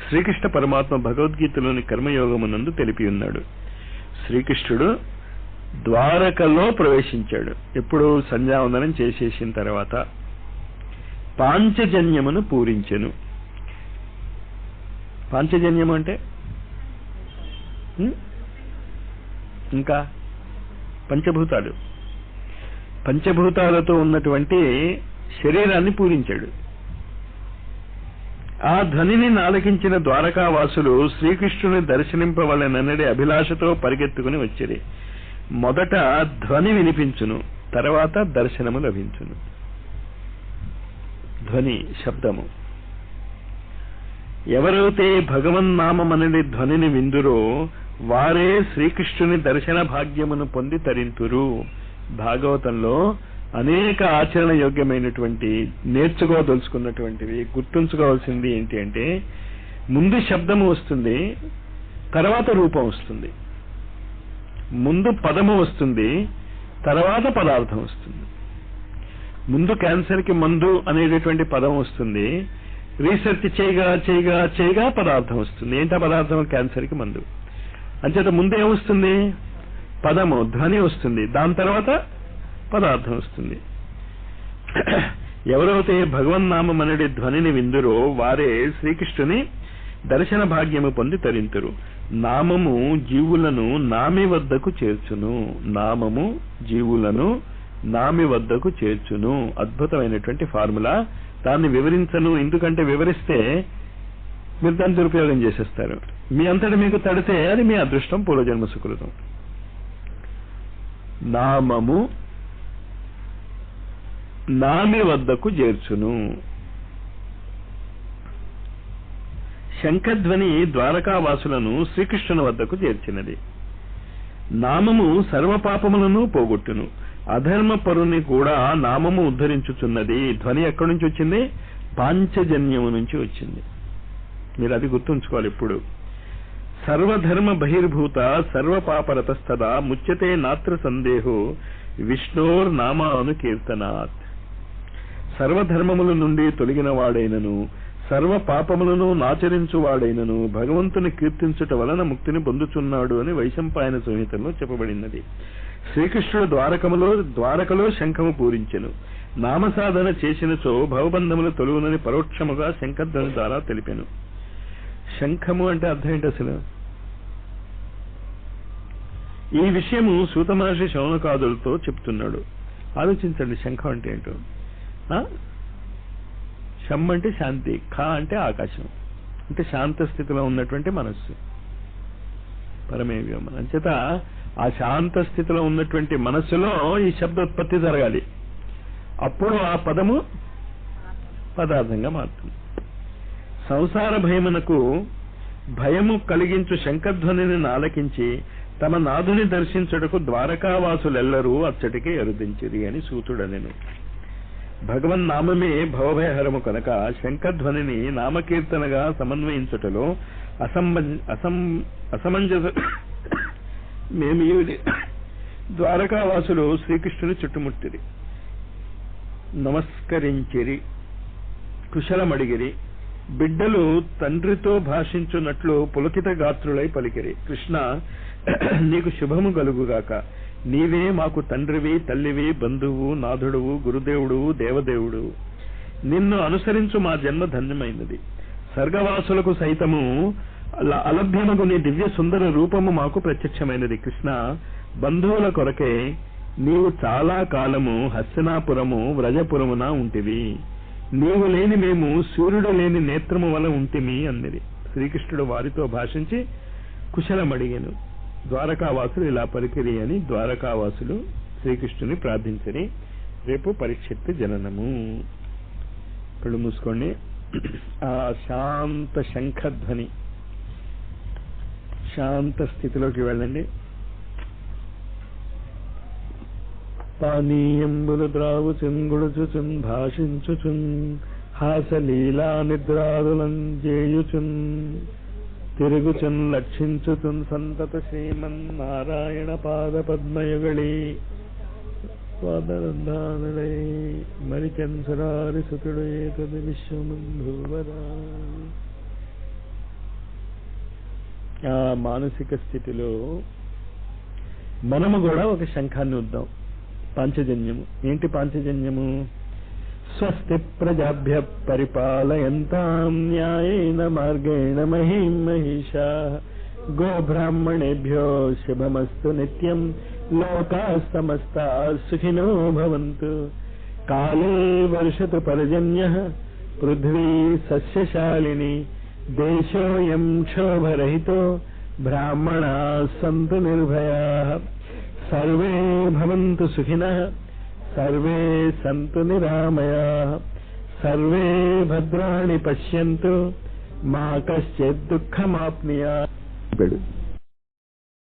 శ్రీకృష్ణ పరమాత్మ భగవద్గీతలోని కర్మయోగమునందు తెలిపి ఉన్నాడు. శ్రీకృష్ణుడు ద్వారకలో ప్రవేశించాడు. ఎప్పుడు? సంధ్యావందనం చేసేసిన తర్వాత పాంచజన్యమును పూరించెను. పాంచజన్యము అంటే ఇంకా పంచభూతాలు. పంచభూతాలతో ఉన్నటువంటి శరీరాన్ని పూరించాడు. ఆ ధ్వనిని ఆలకించిన ద్వారకావాసులు శ్రీకృష్ణుని దర్శనింపవలెనన్నది అభిలాషతో పరిగెత్తుకుని వచ్చిరి. మొదట ధ్వని వినిపించును, తర్వాత దర్శనము లభించును. ధ్వని, శబ్దము. ఎవరైతే భగవన్నామమనడి ధ్వనిని విందురో వారే శ్రీకృష్ణుని దర్శన భాగ్యమును పొంది తరింతురు. భాగవతంలో అనేక ఆచరణ యోగ్యమైనటువంటి నేర్చుకోదలుచుకున్నటువంటివి గుర్తుంచుకోవాల్సింది ఏంటి అంటే, ముందు శబ్దము వస్తుంది, తర్వాత రూపం వస్తుంది. ముందు పదము వస్తుంది, తర్వాత పదార్థం వస్తుంది. ముందు క్యాన్సర్కి మందు అనేటటువంటి పదం వస్తుంది, రీసెర్చ్ చేయగా పదార్థం వస్తుంది. ఏంటా పదార్థం? క్యాన్సర్కి మందు. అంచేత ముందు ఏమొస్తుంది? పదము, ధ్వని వస్తుంది, దాని తర్వాత పదార్థం వస్తుంది. ఎవరైతే భగవన్నామనడి ధ్వనిని విందురో వారే శ్రీకృష్ణుని దర్శన భాగ్యము పొంది తరింతురు. నామము జీవులను నామి వద్దకు చేర్చును. నామము జీవులను నామి వద్దకు చేర్చును. అద్భుతమైనటువంటి ఫార్ములా. దాన్ని వివరించను, ఎందుకంటే వివరిస్తే మీరు దాన్ని దురుపయోగం చేసేస్తారు. మీ అంతటి మీకు తడితే అది మీ అదృష్టం, పూర్వజన్మ సుకృతం. నామము నామి వద్దకు చేర్చును. శంఖధ్వని ద్వారకావాసులను శ్రీకృష్ణుని వద్దకు చేర్చినది. నామము సర్వపాపములను పోగొట్టును. అధర్మ పరుని కూడా నామము ఉద్ధరించుచున్నది. ధ్వని ఎక్కడి నుంచి వచ్చింది? పాంచజన్యము నుంచి వచ్చింది. మీరు అది గుర్తుంచుకోవాలి ఇప్పుడు. సర్వధర్మ బహిర్భూత సర్వపాపరతస్తదా ముచ్యతే నాత్ర సందేహో విష్ణోర్ నామాను కీర్తనాత్. సర్వధర్మముల నుండి తొలగిన వాడైనను సర్వ పాపములను నాచరించువాడైనను భగవంతుని కీర్తించుట వలన ముక్తిని పొందుచున్నాడు అని వైశంపాయన సంహితలో చెప్పబడినది. శ్రీకృష్ణుడు ద్వారకలో శంఖము పూరించెను. నామసాధన చేసినచో భవబంధములు తొలుగునని పరోక్షముగా శంఖధ్వని ద్వారా తెలిపెను. శంఖము అంటే అర్థం ఏంటి అసలు? ఈ విషయము సూత మహర్షి శౌనకాదులతో చెప్తున్నాడు. ఆలోచించండి, శంఖం అంటే ఏంటో. శం అంటే శాంతి, ఖ అంటే ఆకాశం, అంటే శాంత స్థితిలో ఉన్నటువంటి మనస్సు. పరమేవ్యోమ అంచేత ఆ శాంత స్థితిలో ఉన్నటువంటి మనస్సులో ఈ శబ్దోత్పత్తి జరగాలి. అప్పుడు ఆ పదము పదార్థంగా మారుతుంది. సంసార భయమునకు భయము కలిగించు శంఖధ్వనిని ఆలకించి తమ నాథుని దర్శించుటకు ద్వారకావాసులెల్లరూ అచ్చటికి ఎరుదించిరి అని సూతుడనెను. భగవన్నామమే భవభయహరము కనుక శంఖధ్వనిని నామకీర్తనగా సమన్వయించుటలో అసమంజస మేమి ద్వారకావాసులు శ్రీకృష్ణుని చుట్టుముట్టిరి, నమస్కరించిరి, కుశలమడిగిరి. బిడ్డలు తండ్రితో భాషించున్నట్లు పులకిత గాత్రులై పలికిరి. కృష్ణ, నీకు శుభము కలుగుగాక. నీవే మాకు తండ్రివి, తల్లివి, బంధువు, నాథుడువు, గురుదేవుడువు, దేవదేవుడు. నిన్ను అనుసరించు మా జన్మ ధన్యమైనది. స్వర్గవాసులకు సైతము అలభ్యమగు నీ దివ్య సుందర రూపము మాకు ప్రత్యక్షమైనది. కృష్ణ, బంధువుల కొరకే నీవు చాలా కాలము హస్తినాపురము వ్రజపురమున ఉంటివి. నీవు లేని మేము సూర్యుడు లేని నేత్రము వల్ల ఉంటిమి అన్నది. శ్రీకృష్ణుడు వారితో భాషించి కుశలమడిగెను. ద్వారకావాసులు ఇలా పలికిరి అని ద్వారకావాసులు శ్రీకృష్ణుని ప్రార్థించని. రేపు పరీక్షిత్తు జననము. కళ్ళు మూసుకోండి. ఆ శాంత శంఖధ్వని, శాంత స్థితిలోకి వెళ్ళండి. పానీయంబులు ద్రావుచున్ గుడుచుచున్ భాషించుచున్ హాసలీలా నిద్రాదులం చేయుచున్ తిరుగుచున్ లక్షించుచున్ సంతత శ్రీమన్నారాయణ పాద పద్మయుగళి పాదరంధానుడై మరిచెన్సురారి సుతుడు ఏతది విశ్వమంధువరా. ఆ మానసిక స్థితిలో మనము కూడా ఒక శంఖాన్ని ఉద్దాం. పాంచజన్యము ఏంటి? పాంచజన్యము స్వస్తి ప్రజాభ్య పరిపాలయంతాం న్యాయేన మార్గేణ మహిం మహిషాః గోబ్రాహ్మణేభ్యో శుభమస్తు నిత్యం లోకాః సమస్తాః సుఖినో భవంతు. కాలే వర్షతు పర్జన్యః పృథ్వీ సస్యశాలిని దేశోయం క్షోభరహితో బ్రాహ్మణాః సంతు నిర్భయాః. సర్వే భవంతు సుఖినః సర్వే సంతు నిరామయాః సర్వే భద్రాణి పశ్యంతు మా కశ్చిత్ దుఃఖమాప్నుయాత్.